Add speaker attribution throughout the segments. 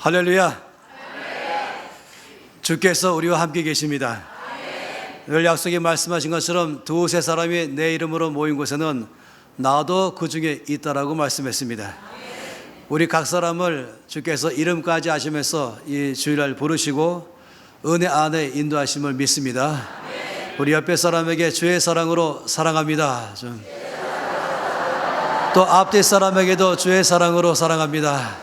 Speaker 1: 할렐루야. 주께서 우리와 함께 계십니다. 늘 약속에 말씀하신 것처럼 두세 사람이 내 이름으로 모인 곳에는 나도 그 중에 있다라고 말씀했습니다. 우리 각 사람을 주께서 이름까지 하시면서 이 주일날 부르시고 은혜 안에 인도하심을 믿습니다. 우리 옆에 사람에게 주의 사랑으로 사랑합니다. 또 앞뒤 사람에게도 주의 사랑으로 사랑합니다.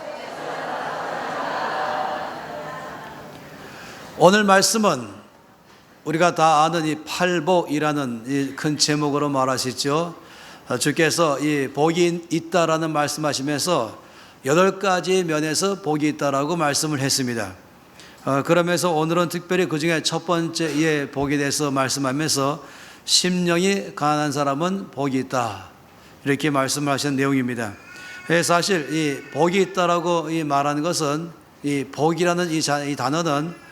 Speaker 1: 오늘 말씀은 우리가 다 아는 이 팔복이라는 이 큰 제목으로 말하시죠. 주께서 이 복이 있다라는 말씀하시면서 8가지 면에서 복이 있다라고 말씀을 했습니다. 그러면서 오늘은 특별히 그 중에 첫 번째의 복에 대해서 말씀하면서 심령이 가난한 사람은 복이 있다, 이렇게 말씀하신 내용입니다. 사실 이 복이 있다라고 말하는 것은 이 복이라는 이 단어는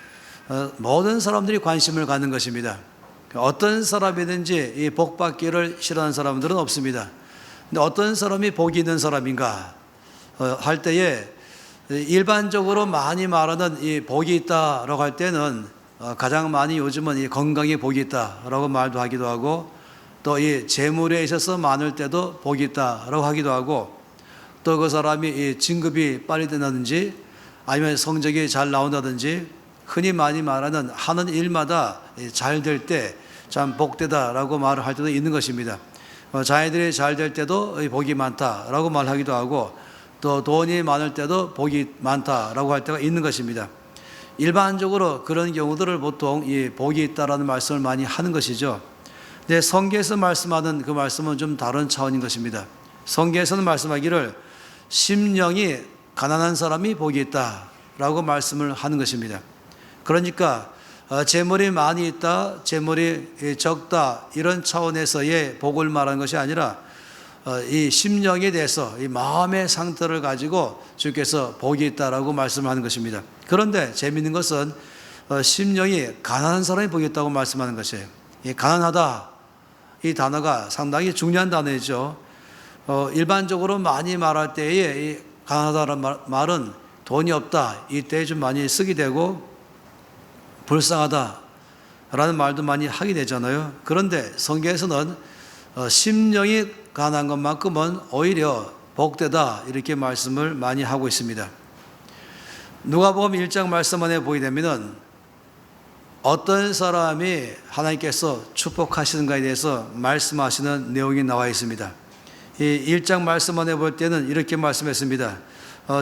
Speaker 1: 모든 사람들이 관심을 갖는 것입니다. 어떤 사람이든지 이 복 받기를 싫어하는 사람들은 없습니다. 근데 어떤 사람이 복이 있는 사람인가 할 때에 일반적으로 많이 말하는 이 복이 있다라고 할 때는 가장 많이 요즘은 이 건강에 복이 있다라고 말도 하기도 하고, 또 이 재물에 있어서 많을 때도 복이 있다라고 하기도 하고, 또 그 사람이 이 진급이 빨리 된다든지 아니면 성적이 잘 나온다든지, 흔히 많이 말하는 하는 일마다 잘 될 때 참 복되다라고 말을 할 때도 있는 것입니다. 자녀들이 잘 될 때도 복이 많다라고 말하기도 하고, 또 돈이 많을 때도 복이 많다라고 할 때가 있는 것입니다. 일반적으로 그런 경우들을 보통 이 복이 있다라는 말씀을 많이 하는 것이죠. 근데 성경에서 말씀하는 그 말씀은 좀 다른 차원인 것입니다. 성경에서는 말씀하기를 심령이 가난한 사람이 복이 있다라고 말씀을 하는 것입니다. 그러니까 재물이 많이 있다, 재물이 적다, 이런 차원에서의 복을 말하는 것이 아니라 이 심령에 대해서 이 마음의 상태를 가지고 주께서 복이 있다라고 말씀하는 것입니다. 그런데 재미있는 것은 심령이 가난한 사람이 복이 있다고 말씀하는 것이에요. 이 가난하다, 이 단어가 상당히 중요한 단어이죠. 일반적으로 많이 말할 때에 이 가난하다는 말은 돈이 없다, 이때 좀 많이 쓰게 되고 불쌍하다라는 말도 많이 하게 되잖아요. 그런데 성경에서는 심령이 가난한 것만큼은 오히려 복되다, 이렇게 말씀을 많이 하고 있습니다. 누가복음 1장 말씀 안에 보게 되면은 어떤 사람이 하나님께서 축복하시는가에 대해서 말씀하시는 내용이 나와 있습니다. 이 1장 말씀 안에 볼 때는 이렇게 말씀했습니다.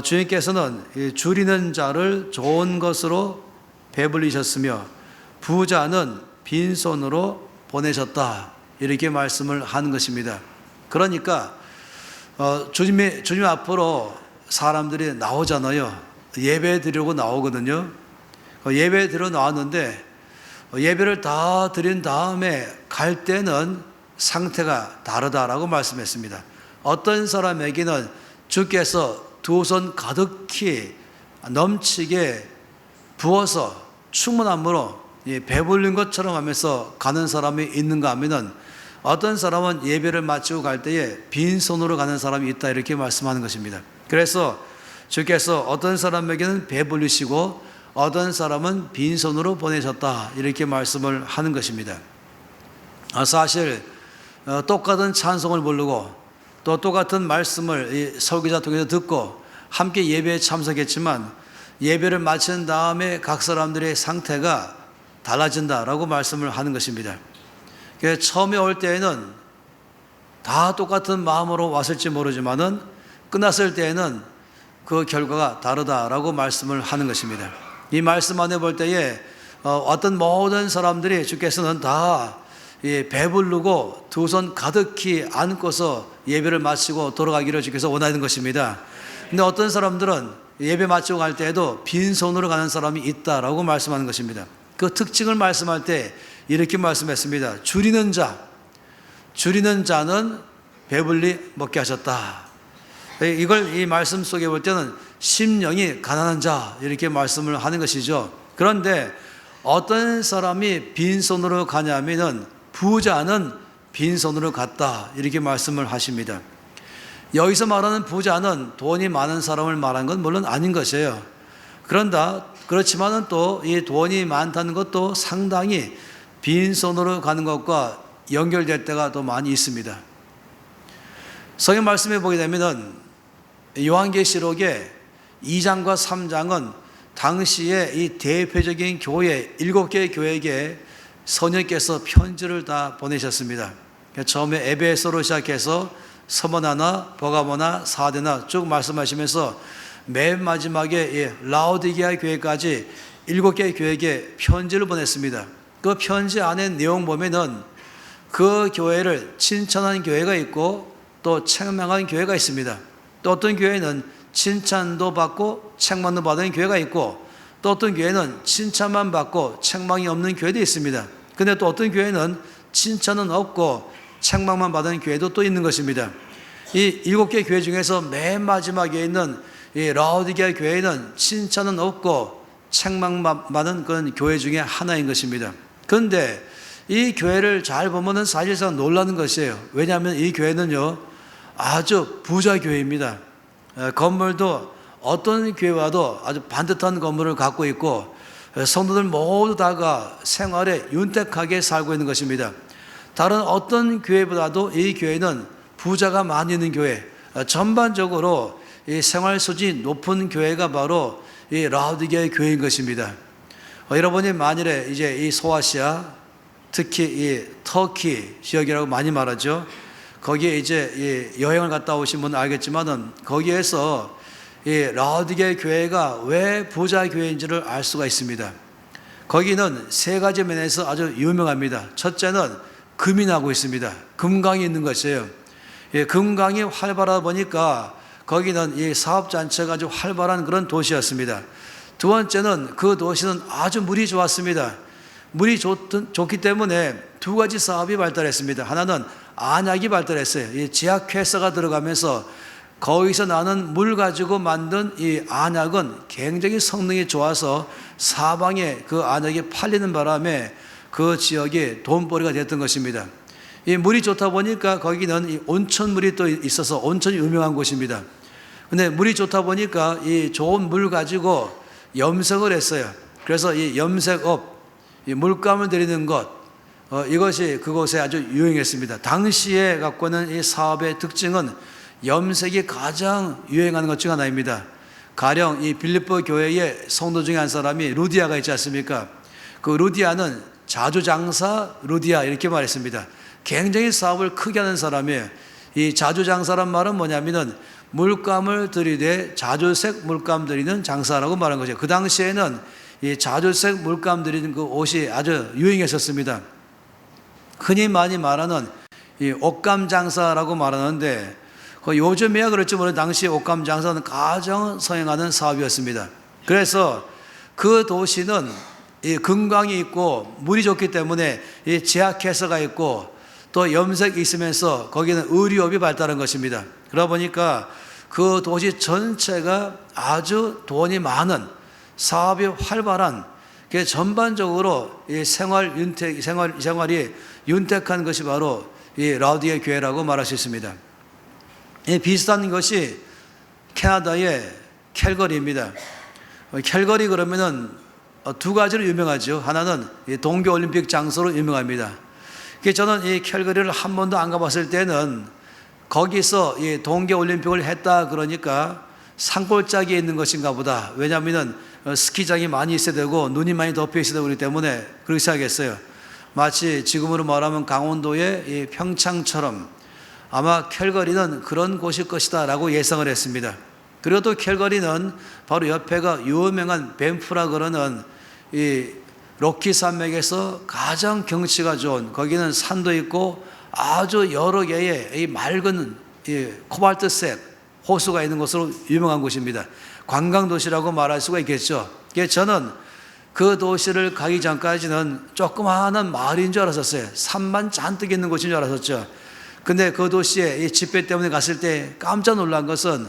Speaker 1: 주님께서는 줄이는 자를 좋은 것으로 배불리셨으며 부자는 빈손으로 보내셨다, 이렇게 말씀을 하는 것입니다. 그러니까 주님 앞으로 사람들이 나오잖아요. 예배 드리려고 나오거든요. 예배 드리러 나왔는데 예배를 다 드린 다음에 갈 때는 상태가 다르다라고 말씀했습니다. 어떤 사람에게는 주께서 두 손 가득히 넘치게 부어서 충만함으로 배불린 것처럼 하면서 가는 사람이 있는가 하면은, 어떤 사람은 예배를 마치고 갈 때에 빈손으로 가는 사람이 있다, 이렇게 말씀하는 것입니다. 그래서 주께서 어떤 사람에게는 배불리시고 어떤 사람은 빈손으로 보내셨다, 이렇게 말씀을 하는 것입니다. 사실 똑같은 찬송을 부르고 또 똑같은 말씀을 설교자 통해서 듣고 함께 예배에 참석했지만 예배를 마친 다음에 각 사람들의 상태가 달라진다라고 말씀을 하는 것입니다. 처음에 올 때에는 다 똑같은 마음으로 왔을지 모르지만은 끝났을 때에는 그 결과가 다르다라고 말씀을 하는 것입니다. 이 말씀 안에 볼 때에 어떤 모든 사람들이 주께서는 다 배부르고 두 손 가득히 안고서 예배를 마치고 돌아가기를 주께서 원하는 것입니다. 근데 어떤 사람들은 예배 마치고 갈 때에도 빈손으로 가는 사람이 있다라고 말씀하는 것입니다. 그 특징을 말씀할 때 이렇게 말씀했습니다. 줄이는 자는 배불리 먹게 하셨다. 이걸 이 말씀 속에 볼 때는 심령이 가난한 자, 이렇게 말씀을 하는 것이죠. 그런데 어떤 사람이 빈손으로 가냐면은 부자는 빈손으로 갔다, 이렇게 말씀을 하십니다. 여기서 말하는 부자는 돈이 많은 사람을 말한 건 물론 아닌 것이에요. 그렇지만은 또 이 돈이 많다는 것도 상당히 빈손으로 가는 것과 연결될 때가 또 많이 있습니다. 성경 말씀에 보게 되면은 요한계시록의 2장과 3장은 당시에 이 대표적인 교회 7개의 교회에게 성령께서 편지를 다 보내셨습니다. 처음에 에베소로 시작해서 서머나나 버가모나 사데나 쭉 말씀하시면서 맨 마지막에 라오디게아 교회까지 7개의 교회에게 편지를 보냈습니다. 그 편지 안에 내용 보면은 그 교회를 칭찬한 교회가 있고 또 책망한 교회가 있습니다. 또 어떤 교회는 칭찬도 받고 책망도 받은 교회가 있고 또 어떤 교회는 칭찬만 받고 책망이 없는 교회도 있습니다. 근데 또 어떤 교회는 칭찬은 없고 책망만 받은 교회도 또 있는 것입니다. 이 7개 교회 중에서 맨 마지막에 있는 이 라오디게아 교회는 칭찬은 없고 책망만 받은 그런 교회 중에 하나인 것입니다. 그런데 이 교회를 잘 보면은 사실상 놀라는 것이에요. 왜냐하면 이 교회는요 아주 부자 교회입니다. 건물도 어떤 교회와도 아주 반듯한 건물을 갖고 있고 성도들 모두 다가 생활에 윤택하게 살고 있는 것입니다. 다른 어떤 교회보다도 이 교회는 부자가 많이 있는 교회, 전반적으로 이 생활 수준이 높은 교회가 바로 이 라오디게아 교회인 것입니다. 여러분이 만일에 이제 이 소아시아, 특히 이 터키 지역이라고 많이 말하죠. 거기에 이제 여행을 갔다 오신 분은 알겠지만은 거기에서 이 라오디게아 교회가 왜 부자 교회인지를 알 수가 있습니다. 거기는 세 가지 면에서 아주 유명합니다. 첫째는 금이 나고 있습니다. 금강이 있는 것이에요. 금강이 활발하다 보니까 거기는 이 사업단체가 아주 활발한 그런 도시였습니다. 두 번째는 그 도시는 아주 물이 좋았습니다. 물이 좋기 때문에 두 가지 사업이 발달했습니다. 하나는 안약이 발달했어요. 이 제약회사가 들어가면서 거기서 나는 물 가지고 만든 이 안약은 굉장히 성능이 좋아서 사방에 그 안약이 팔리는 바람에 그 지역이 돈벌이가 됐던 것입니다. 이 물이 좋다 보니까 거기는 이 온천물이 또 있어서 온천이 유명한 곳입니다. 근데 물이 좋다 보니까 이 좋은 물 가지고 염색을 했어요. 그래서 이 염색업, 이 물감을 들이는 것, 이것이 그곳에 아주 유행했습니다. 당시에 갖고 있는 이 사업의 특징은 염색이 가장 유행하는 것 중 하나입니다. 가령 이 빌립보 교회의 성도 중에 한 사람이 루디아가 있지 않습니까? 그 루디아는 자주장사 루디아 이렇게 말했습니다. 굉장히 사업을 크게 하는 사람이에요. 이 자주장사란 말은 뭐냐면은 물감을 들이대 자주색 물감 들이는 장사라고 말한 거죠. 그 당시에는 이 자주색 물감 들이는 그 옷이 아주 유행했었습니다. 흔히 많이 말하는 이 옷감 장사라고 말하는데 요즘에야 그렇지 모르 당시 옷감 장사는 가장 성행하는 사업이었습니다. 그래서 그 도시는 이 금강이 있고 물이 좋기 때문에 이 제약회사가 있고 또 염색이 있으면서 거기는 의류업이 발달한 것입니다. 그러다 보니까 그 도시 전체가 아주 돈이 많은 사업이 활발한 전반적으로 이 생활이 윤택한 것이 바로 이 라오디게아 교회라고 말할 수 있습니다. 비슷한 것이 캐나다의 캘거리입니다. 캘거리 그러면은 두 가지로 유명하죠. 하나는 동계올림픽 장소로 유명합니다. 저는 이 캘거리를 한 번도 안 가봤을 때는 거기서 이 동계올림픽을 했다 그러니까 산골짜기에 있는 것인가 보다. 왜냐하면 스키장이 많이 있어야 되고 눈이 많이 덮여 있어야 되고 그렇기 때문에 그렇게 생각했어요. 마치 지금으로 말하면 강원도의 이 평창처럼 아마 캘거리는 그런 곳일 것이다 라고 예상을 했습니다. 그리고 또 캘거리는 바로 옆에가 유명한 밴프라 그러는 이 로키 산맥에서 가장 경치가 좋은 거기는 산도 있고 아주 여러 개의 이 맑은 이 코발트색 호수가 있는 곳으로 유명한 곳입니다. 관광도시라고 말할 수가 있겠죠. 저는 그 도시를 가기 전까지는 조그마한 마을인 줄 알았었어요. 산만 잔뜩 있는 곳인 줄 알았었죠. 근데 그 도시에 이 집회 때문에 갔을 때 깜짝 놀란 것은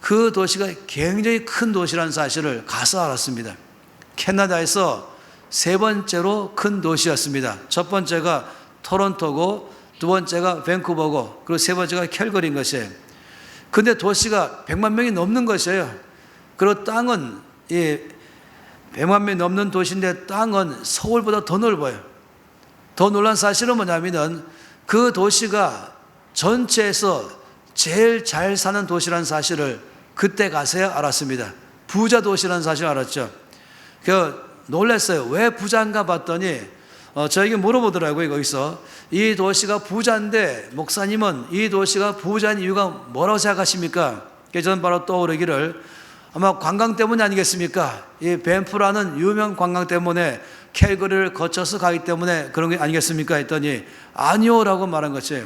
Speaker 1: 그 도시가 굉장히 큰 도시라는 사실을 가서 알았습니다. 캐나다에서 세 번째로 큰 도시였습니다. 첫 번째가 토론토고 두 번째가 밴쿠버고 그리고 세 번째가 캘거리인 것이에요. 근데 도시가 100만 명이 넘는 것이에요. 그리고 땅은 이 100만 명이 넘는 도시인데 땅은 서울보다 더 넓어요. 더 놀란 사실은 뭐냐면은 그 도시가 전체에서 제일 잘 사는 도시라는 사실을 그때 가서야 알았습니다. 부자 도시라는 사실을 알았죠. 놀랐어요. 왜 부자인가 봤더니 저에게 물어보더라고요. 거기서 이 도시가 부자인데 목사님은 이 도시가 부자인 이유가 뭐라고 생각하십니까? 저는 바로 떠오르기를 아마 관광 때문이 아니겠습니까? 이 밴프라는 유명 관광 때문에 캘거리를 거쳐서 가기 때문에 그런 게 아니겠습니까? 했더니 아니요라고 말한 것이에요.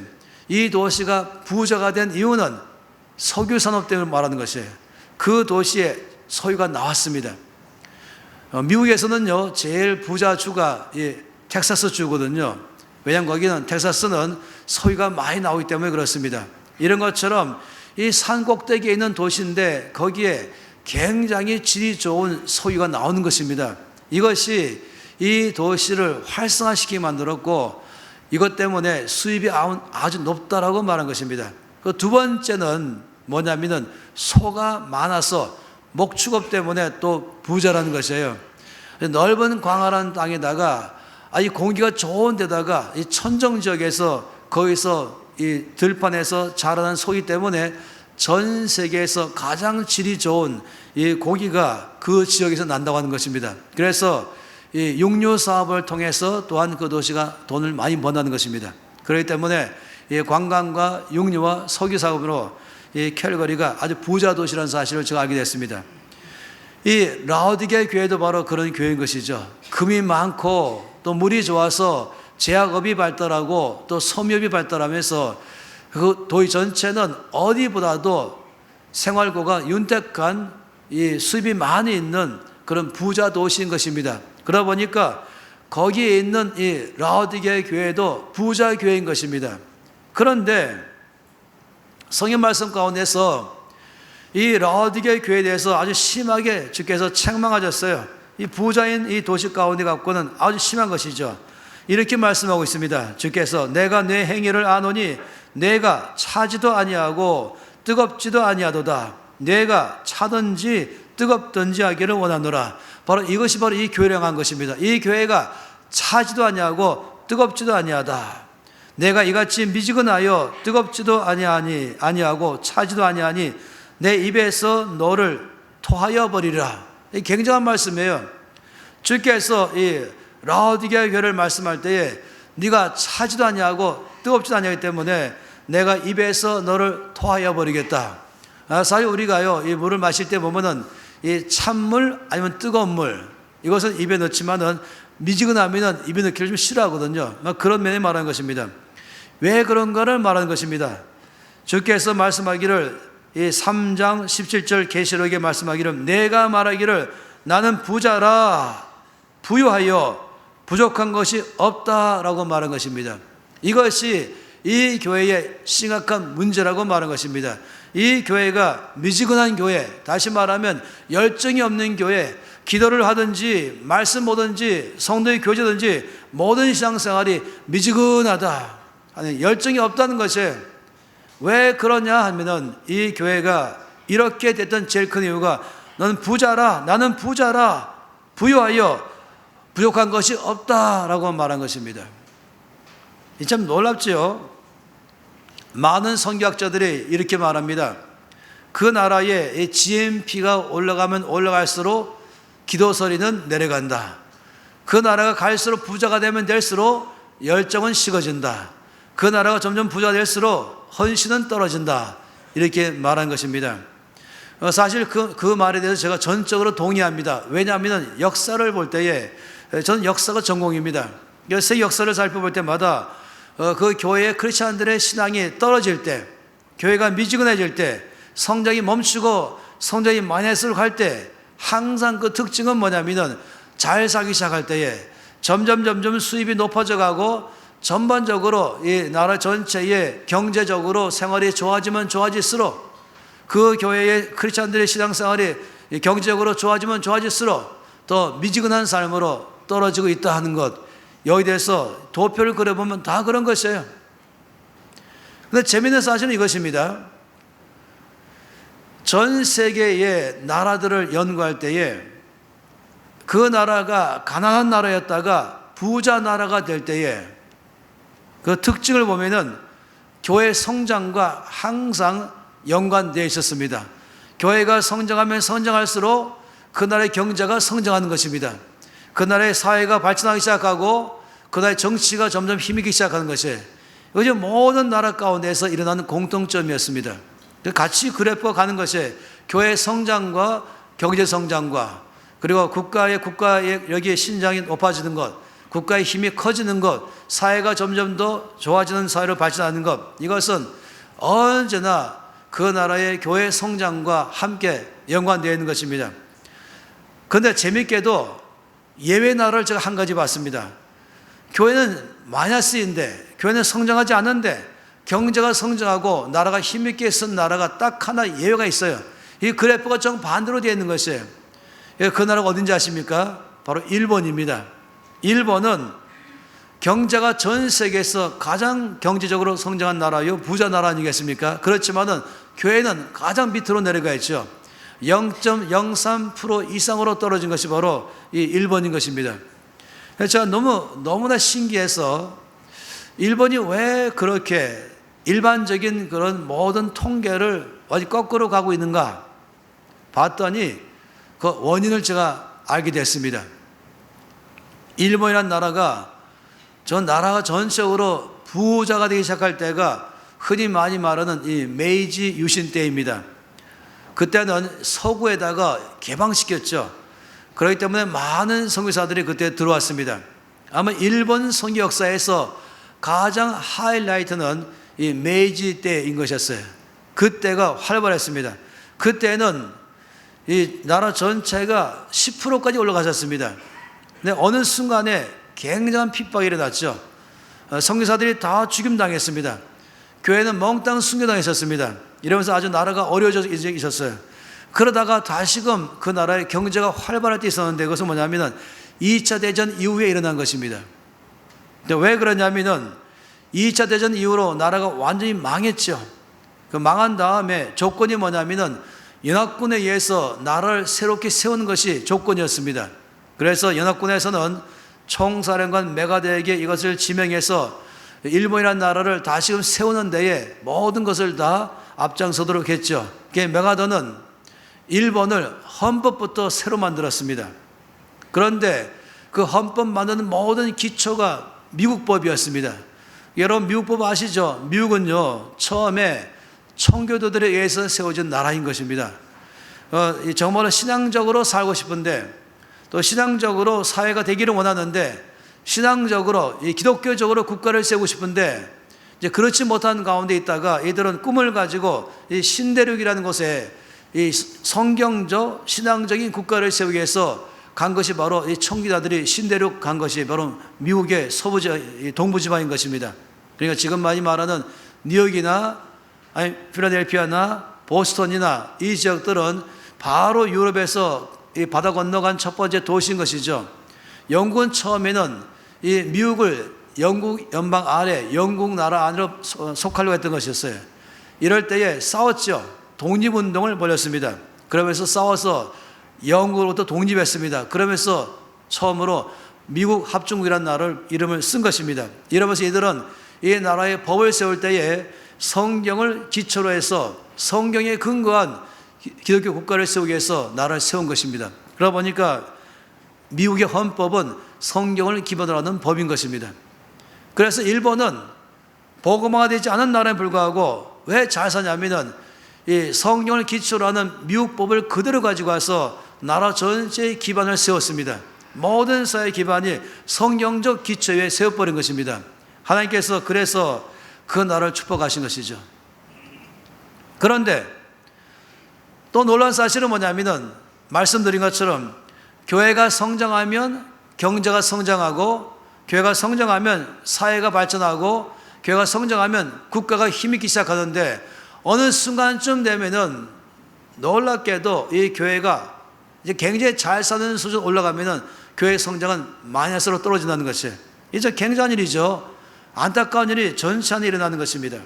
Speaker 1: 이 도시가 부자가 된 이유는 석유 산업 때문에 말하는 것이에요. 그 도시에 석유가 나왔습니다. 미국에서는요 제일 부자 주가 텍사스 주거든요. 왜냐하면 거기는 텍사스는 석유가 많이 나오기 때문에 그렇습니다. 이런 것처럼 이 산 꼭대기에 있는 도시인데 거기에 굉장히 질이 좋은 석유가 나오는 것입니다. 이것이 이 도시를 활성화시키게 만들었고 이것 때문에 수입이 아주 높다라고 말한 것입니다. 그 두 번째는 뭐냐면은 소가 많아서 목축업 때문에 또 부자라는 것이에요. 넓은 광활한 땅에다가 이 공기가 좋은 데다가 이 천정 지역에서 거기서 이 들판에서 자라는 소이 때문에 전 세계에서 가장 질이 좋은 이 고기가 그 지역에서 난다고 하는 것입니다. 그래서 이 육류 사업을 통해서 또한 그 도시가 돈을 많이 번다는 것입니다. 그렇기 때문에 이 관광과 육류와 석유 사업으로 이 캘거리가 아주 부자 도시라는 사실을 제가 알게 됐습니다. 이 라오디게 교회도 바로 그런 교회인 것이죠. 금이 많고 또 물이 좋아서 제약업이 발달하고 또 섬유업이 발달하면서 그 도시 전체는 어디보다도 생활고가 윤택한 이 수입이 많이 있는 그런 부자 도시인 것입니다. 그러다 보니까 거기에 있는 이 라오디게 교회도 부자 교회인 것입니다. 그런데 성경 말씀 가운데서 이 라오디게 교회에 대해서 아주 심하게 주께서 책망하셨어요. 이 부자인 이 도시 가운데 갖고는 아주 심한 것이죠. 이렇게 말씀하고 있습니다. 주께서 내가 내 행위를 아노니 내가 차지도 아니하고 뜨겁지도 아니하도다. 내가 차든지 뜨겁든지 하기를 원하노라. 바로 이것이 바로 이 교회를 향한 것입니다. 이 교회가 차지도 아니하고 뜨겁지도 아니하다. 내가 이같이 미지근하여 뜨겁지도 아니하고 차지도 아니하니 내 입에서 너를 토하여 버리라. 이 굉장한 말씀이에요. 주께서 이 라오디게 교회를 말씀할 때에 네가 차지도 아니하고 뜨겁지도 아니하기 때문에 내가 입에서 너를 토하여 버리겠다. 사실 우리가요 이 물을 마실 때 보면은 이 찬물 아니면 뜨거운 물 이것은 입에 넣지만은 미지근하면은 입에 넣기를 좀 싫어하거든요. 그런 면에 말하는 것입니다. 왜 그런가를 말하는 것입니다. 주께서 말씀하기를 이 3장 17절 계시록에 말씀하기를 내가 말하기를 나는 부자라 부유하여 부족한 것이 없다라고 말한 것입니다. 이것이 이 교회의 심각한 문제라고 말한 것입니다. 이 교회가 미지근한 교회, 다시 말하면 열정이 없는 교회, 기도를 하든지 말씀 보든지 성도의 교제든지 모든 신앙생활이 미지근하다 하는 열정이 없다는 것이에요. 왜 그러냐 하면은 이 교회가 이렇게 됐던 제일 큰 이유가 너는 부자라 나는 부자라 부유하여 부족한 것이 없다라고 말한 것입니다. 참 놀랍지요. 많은 선교학자들이 이렇게 말합니다. 그 나라의 GNP가 올라가면 올라갈수록 기도서리는 내려간다. 그 나라가 갈수록 부자가 되면 될수록 열정은 식어진다. 그 나라가 점점 부자가 될수록 헌신은 떨어진다. 이렇게 말한 것입니다. 사실 그 말에 대해서 제가 전적으로 동의합니다. 왜냐하면 역사를 볼 때에 저는 역사가 전공입니다. 세계 역사를 살펴볼 때마다 그 교회의 크리스찬들의 신앙이 떨어질 때, 교회가 미지근해질 때, 성장이 멈추고 성장이 마이너스로 갈 때 항상 그 특징은 뭐냐면은 잘 살기 시작할 때에 점점 수입이 높아져 가고 전반적으로 이 나라 전체의 경제적으로 생활이 좋아지면 좋아질수록 그 교회의 크리스찬들의 신앙생활이 경제적으로 좋아지면 좋아질수록 더 미지근한 삶으로 떨어지고 있다 하는 것, 여기에 대해서 도표를 그려보면 다 그런 것이에요. 그런데 재미있는 사실은 이것입니다. 전 세계의 나라들을 연구할 때에 그 나라가 가난한 나라였다가 부자 나라가 될 때에 그 특징을 보면은 교회 성장과 항상 연관되어 있었습니다. 교회가 성장하면 성장할수록 그 나라의 경제가 성장하는 것입니다. 그 나라의 사회가 발전하기 시작하고 그 나라의 정치가 점점 힘이기 시작하는 것이 이제 모든 나라 가운데서 일어나는 공통점이었습니다. 같이 그래프가 가는 것이 교회 성장과 경제 성장과 그리고 국가의 여기에 신장이 높아지는 것, 국가의 힘이 커지는 것, 사회가 점점 더 좋아지는 사회로 발전하는 것, 이것은 언제나 그 나라의 교회 성장과 함께 연관되어 있는 것입니다. 그런데 재밌게도 예외 나라를 제가 한 가지 봤습니다. 교회는 마이너스인데, 교회는 성장하지 않는데 경제가 성장하고 나라가 힘있게 쓴 나라가 딱 하나 예외가 있어요. 이 그래프가 정반대로 되어 있는 것이에요. 그 나라가 어딘지 아십니까? 바로 일본입니다. 일본은 경제가 전 세계에서 가장 경제적으로 성장한 나라요, 부자 나라 아니겠습니까? 그렇지만은 교회는 가장 밑으로 내려가 있죠. 0.03% 이상으로 떨어진 것이 바로 이 일본인 것입니다. 제가 너무나 신기해서 일본이 왜 그렇게 일반적인 그런 모든 통계를 어디 거꾸로 가고 있는가 봤더니 그 원인을 제가 알게 됐습니다. 일본이라는 나라가 나라가 전적으로 부자가 되기 시작할 때가 흔히 많이 말하는 이 메이지 유신 때입니다. 그때는 서구에다가 개방시켰죠. 그렇기 때문에 많은 선교사들이 그때 들어왔습니다. 아마 일본 선교 역사에서 가장 하이라이트는 이 메이지 때인 것이었어요. 그때가 활발했습니다. 그때는 이 나라 전체가 10%까지 올라가셨습니다. 근데 어느 순간에 굉장한 핍박이 일어났죠. 선교사들이 다 죽임당했습니다. 교회는 몽땅 순교당했었습니다. 이러면서 아주 나라가 어려워져 있었어요. 그러다가 다시금 그 나라의 경제가 활발할 때 있었는데 그것은 뭐냐면은 2차 대전 이후에 일어난 것입니다. 근데 왜 그러냐면은 2차 대전 이후로 나라가 완전히 망했죠. 그 망한 다음에 조건이 뭐냐면은 연합군에 의해서 나라를 새롭게 세우는 것이 조건이었습니다. 그래서 연합군에서는 총사령관 메가데에게 이것을 지명해서 일본이라는 나라를 다시금 세우는 데에 모든 것을 다 앞장서도록 했죠. 메가더는 일본을 헌법부터 새로 만들었습니다. 그런데 그 헌법 만드는 모든 기초가 미국법이었습니다. 여러분 미국법 아시죠? 미국은요 처음에 청교도들에 의해서 세워진 나라인 것입니다. 정말로 신앙적으로 살고 싶은데 또 신앙적으로 사회가 되기를 원하는데 신앙적으로 기독교적으로 국가를 세우고 싶은데 이제 그렇지 못한 가운데 있다가 이들은 꿈을 가지고 이 신대륙이라는 곳에 이 성경적 신앙적인 국가를 세우기 위해서 간 것이 바로 이 청기자들이 신대륙 간 것이 바로 미국의 동부지방인 것입니다. 그러니까 지금 많이 말하는 뉴욕이나 아니 필라델피아나 보스턴이나 이 지역들은 바로 유럽에서 이 바다 건너간 첫 번째 도시인 것이죠. 영국은 처음에는 이 미국을 영국 연방 아래 영국 나라 안으로 속하려고 했던 것이었어요. 이럴 때에 싸웠죠. 독립운동을 벌였습니다. 그러면서 싸워서 영국으로부터 독립했습니다. 그러면서 처음으로 미국 합중국이라는 나라를 이름을 쓴 것입니다. 이러면서 이들은 이 나라의 법을 세울 때에 성경을 기초로 해서 성경에 근거한 기독교 국가를 세우기 위해서 나라를 세운 것입니다. 그러다 보니까 미국의 헌법은 성경을 기반으로 하는 법인 것입니다. 그래서 일본은 복음화가 되지 않은 나라에 불구하고 왜 잘 사냐면은 이 성경을 기초로 하는 미국법을 그대로 가지고 와서 나라 전체의 기반을 세웠습니다. 모든 사회 기반이 성경적 기초에 세워버린 것입니다. 하나님께서 그래서 그 나라를 축복하신 것이죠. 그런데 또 놀라운 사실은 뭐냐면은 말씀드린 것처럼 교회가 성장하면 경제가 성장하고 교회가 성장하면 사회가 발전하고 교회가 성장하면 국가가 힘있기 시작하는데 어느 순간쯤 되면은 놀랍게도 이 교회가 이제 굉장히 잘 사는 수준 올라가면은 교회 성장은 마이너스로 떨어진다는 것이 이제 굉장한 일이죠. 안타까운 일이 전체 안에 일어나는 것입니다.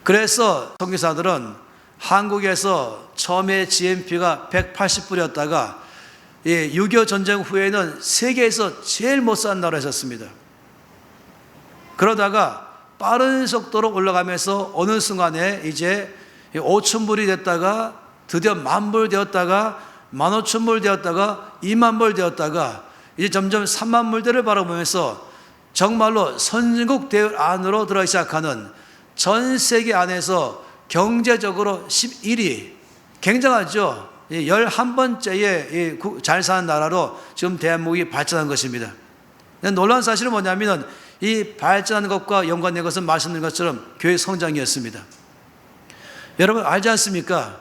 Speaker 1: 그래서 선교사들은 한국에서 처음에 GNP가 180불이었다가 6.25 전쟁 후에는 세계에서 제일 못 사는 나라였었습니다. 그러다가 빠른 속도로 올라가면서 어느 순간에 이제 5,000불이 됐다가 드디어 10,000불 되었다가 15,000불 되었다가 20,000불 되었다가 이제 점점 30,000불대를 바라보면서 정말로 선진국 대열 안으로 들어가기 시작하는, 전 세계 안에서 경제적으로 11위, 굉장하죠. 11번째의 잘 사는 나라로 지금 대한민국이 발전한 것입니다. 놀라운 사실은 뭐냐면 이 발전하는 것과 연관된 것은 말씀드린 것처럼 교회 성장이었습니다. 여러분 알지 않습니까?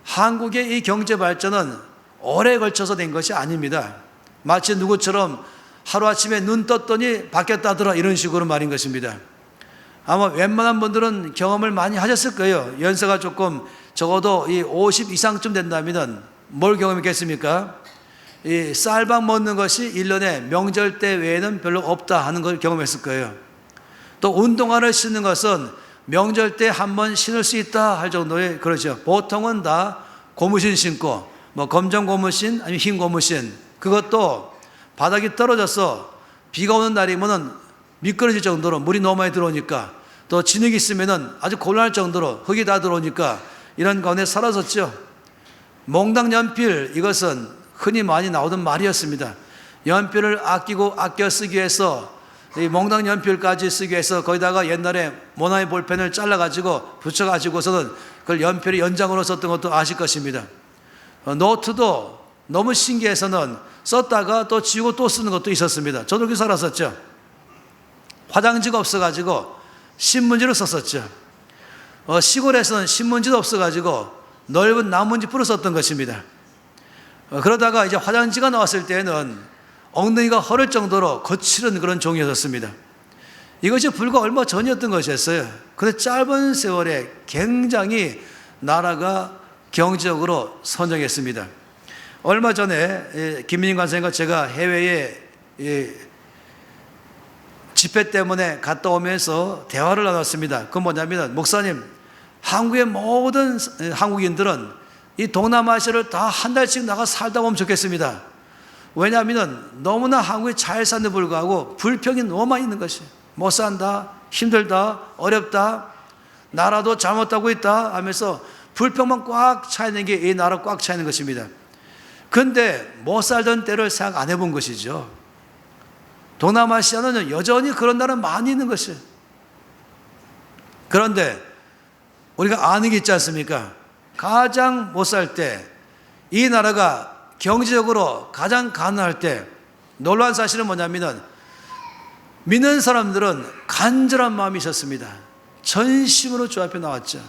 Speaker 1: 한국의 이 경제 발전은 오래 걸쳐서 된 것이 아닙니다. 마치 누구처럼 하루아침에 눈 떴더니 바뀌었다더라 이런 식으로 말인 것입니다. 아마 웬만한 분들은 경험을 많이 하셨을 거예요. 연세가 조금 적어도 50 이상쯤 된다면 뭘 경험했겠습니까? 이 쌀밥 먹는 것이 1년에 명절 때 외에는 별로 없다 하는 걸 경험했을 거예요. 또 운동화를 신는 것은 명절 때 한 번 신을 수 있다 할 정도의, 그러죠. 보통은 다 고무신 신고, 검정 고무신 아니면 흰 고무신, 그것도 바닥이 떨어져서 비가 오는 날이면은 미끄러질 정도로 물이 너무 많이 들어오니까, 또 진흙이 있으면은 아주 곤란할 정도로 흙이 다 들어오니까 이런 가운데 살아섰죠. 몽당 연필, 이것은 흔히 많이 나오던 말이었습니다. 연필을 아끼고 아껴 쓰기 위해서 이 몽당 연필까지 쓰기 위해서 거기다가 옛날에 모나미 볼펜을 잘라가지고 붙여가지고서는 그걸 연필의 연장으로 썼던 것도 아실 것입니다. 노트도 너무 신기해서는 썼다가 또 지우고 또 쓰는 것도 있었습니다. 저도 그렇게 살았었죠. 화장지가 없어가지고 신문지를 썼었죠. 시골에서는 신문지도 없어가지고 넓은 나뭇잎으로 썼던 것입니다. 그러다가 이제 화장지가 나왔을 때는 엉덩이가 허를 정도로 거칠은 그런 종이였습니다. 이것이 불과 얼마 전이었던 것이었어요. 그런데 짧은 세월에 굉장히 나라가 경제적으로 선정했습니다. 얼마 전에 김민희 관사님과 제가 해외에 집회 때문에 갔다 오면서 대화를 나눴습니다. 그건 뭐냐면, 목사님, 한국의 모든 한국인들은 이 동남아시아를 다 한 달씩 나가 살다 보면 좋겠습니다. 왜냐하면 너무나 한국이 잘 사는데 불구하고 불평이 너무 많이 있는 것이에요. 못 산다, 힘들다, 어렵다, 나라도 잘못하고 있다 하면서 불평만 꽉 차 있는 게 이 나라 꽉 차 있는 것입니다. 그런데 못 살던 때를 생각 안 해본 것이죠. 동남아시아는 여전히 그런 나라 많이 있는 것이에요. 그런데 우리가 아는 게 있지 않습니까? 가장 못 살 때, 이 나라가 경제적으로 가장 가난할 때 놀라운 사실은 뭐냐면, 믿는 사람들은 간절한 마음이 있었습니다. 전심으로 주 앞에 나왔죠.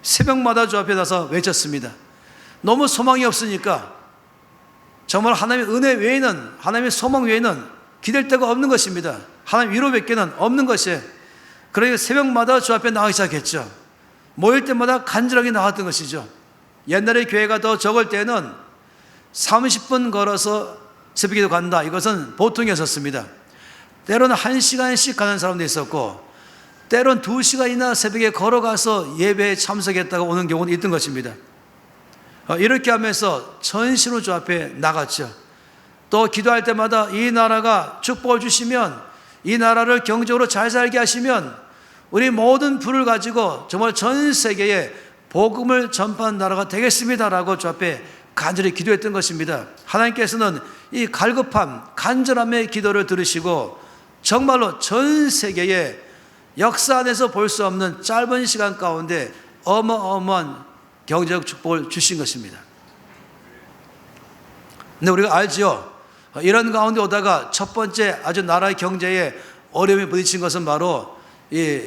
Speaker 1: 새벽마다 주 앞에 나서 외쳤습니다. 너무 소망이 없으니까, 정말 하나님의 은혜 외에는, 하나님의 소망 외에는 기댈 데가 없는 것입니다. 하나님 위로밖에는 없는 것이에요. 그러니까 새벽마다 주 앞에 나가기 시작했죠. 모일 때마다 간절하게 나왔던 것이죠. 옛날에 교회가 더 적을 때는 30분 걸어서 새벽기도 간다, 이것은 보통이었습니다. 때로는 1시간씩 가는 사람도 있었고, 때로는 2시간이나 새벽에 걸어가서 예배에 참석했다가 오는 경우도 있던 것입니다. 이렇게 하면서 전신으로 주 앞에 나갔죠. 또 기도할 때마다 이 나라가 축복을 주시면, 이 나라를 경제적으로 잘 살게 하시면 우리 모든 부를 가지고 정말 전 세계에 복음을 전파하는 나라가 되겠습니다라고 주 앞에 간절히 기도했던 것입니다. 하나님께서는 이 갈급함, 간절함의 기도를 들으시고 정말로 전 세계에 역사 안에서 볼 수 없는 짧은 시간 가운데 어마어마한 경제적 축복을 주신 것입니다. 근데 우리가 알지요. 이런 가운데 오다가 첫 번째 아주 나라의 경제에 어려움이 부딪힌 것은 바로 이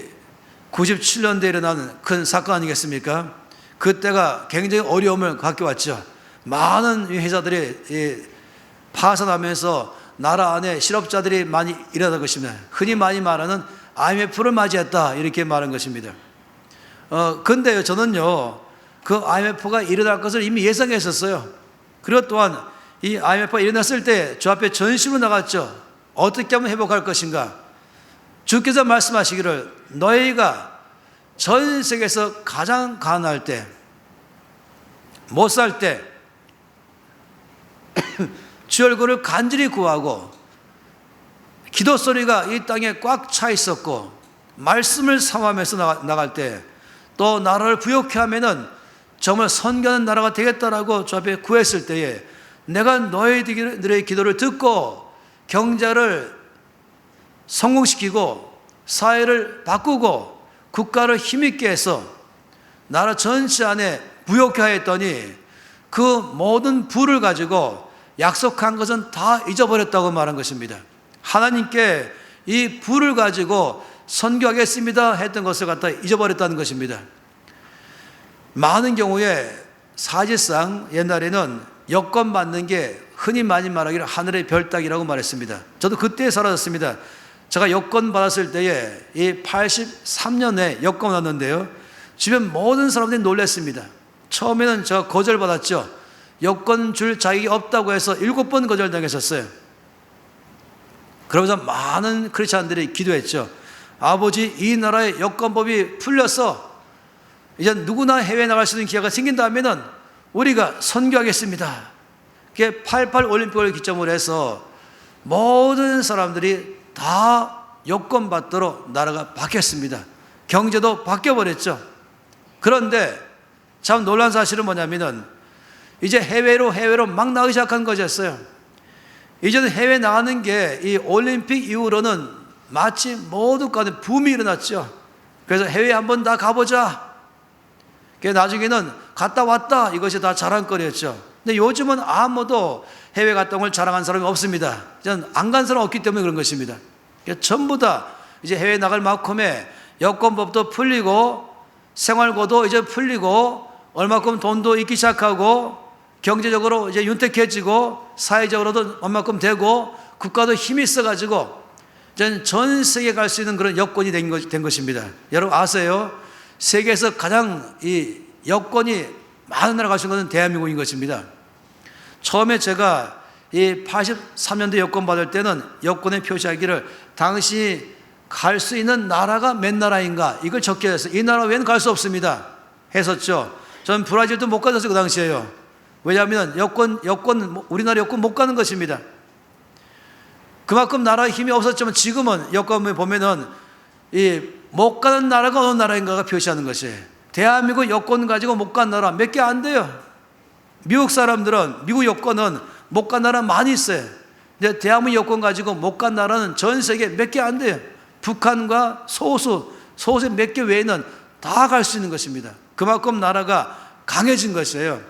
Speaker 1: 97년도에 일어나는 큰 사건 아니겠습니까? 그때가 굉장히 어려움을 갖게 많은 회사들이 파산하면서 나라 안에 실업자들이 많이 일어난 것입니다. 흔히 많이 말하는 IMF를 맞이했다, 이렇게 말한 것입니다. 근데요, 저는요, 그 IMF가 일어날 것을 이미 예상했었어요. 그리고 또한 이 IMF가 일어났을 때 주 앞에 전심으로 나갔죠. 어떻게 하면 회복할 것인가? 주께서 말씀하시기를, 너희가 전 세계에서 가장 가난할 때, 못 살 때 주 얼굴을 간절히 구하고 기도 소리가 이 땅에 꽉 차 있었고 말씀을 삼하면서 나갈 때 또 나라를 부욕해 하면은 정말 선교하는 나라가 되겠다라고 주 앞에 구했을 때에 내가 너희들의 기도를 듣고 경제를 성공시키고 사회를 바꾸고 국가를 힘있게 해서 나라 전체 안에 부욕해 했더니 그 모든 부를 가지고 약속한 것은 다 잊어버렸다고 말한 것입니다. 하나님께 이 부를 가지고 선교하겠습니다 했던 것을 갖다 잊어버렸다는 것입니다. 많은 경우에 사실상 옛날에는 여권 받는 게 흔히 많이 말하기를 하늘의 별 따기라고 말했습니다. 저도 그때 살았습니다. 제가 여권 받았을 때에 이 83년에 여권 받았는데요, 주변 모든 사람들이 놀랐습니다. 처음에는 제가 거절받았죠. 여권 줄 자격이 없다고 해서 7번 거절당했었어요. 그러면서 많은 크리스찬들이 기도했죠. 아버지, 이 나라의 여권법이 풀려서 이제 누구나 해외에 나갈 수 있는 기회가 생긴다면은 우리가 선교하겠습니다. 그게 88 올림픽을 기점으로 해서 모든 사람들이 다 여권 받도록 나라가 바뀌었습니다. 경제도 바뀌어버렸죠. 그런데 참 놀라운 사실은 뭐냐면은 이제 해외로 막 나가기 시작한 것이었어요. 이제는 해외 나가는 게 이 올림픽 이후로는 마치 모두 간에 붐이 일어났죠. 그래서 해외 한번 다 가보자. 나중에는 갔다 왔다, 이것이 다 자랑거리였죠. 근데 요즘은 아무도 해외 갔다 온 걸 자랑한 사람이 없습니다. 안 간 사람 없기 때문에 그런 것입니다. 전부 다 이제 해외 나갈 만큼의 여권법도 풀리고 생활고도 이제 풀리고 얼마큼 돈도 있기 시작하고 경제적으로 이제 윤택해지고 사회적으로도 얼마큼 되고 국가도 힘이 있어가지고 전 세계에 갈 수 있는 그런 여건이 된 것입니다. 여러분 아세요? 세계에서 가장 이 여건이 많은 나라 갈 수 있는 것은 대한민국인 것입니다. 처음에 제가 이 83년도 여권 받을 때는 여권에 표시하기를 당시 갈 수 있는 나라가 몇 나라인가 이걸 적게 했어요. 이 나라 외에는 갈 수 없습니다 했었죠. 전 브라질도 못 가졌어요, 그 당시에요. 왜냐하면 우리나라 여권 못 가는 것입니다. 그만큼 나라의 힘이 없었지만 지금은 여권에 보면은 이 못 가는 나라가 어느 나라인가가 표시하는 것이에요. 대한민국 여권 가지고 못 간 나라 몇 개 안 돼요. 미국 사람들은 미국 여권은 못 간 나라 많이 있어요. 근데 대한민국 여권 가지고 못 간 나라는 전 세계 몇 개 안 돼요. 북한과 소수 몇 개 외에는 다 갈 수 있는 것입니다. 그만큼 나라가 강해진 것이에요.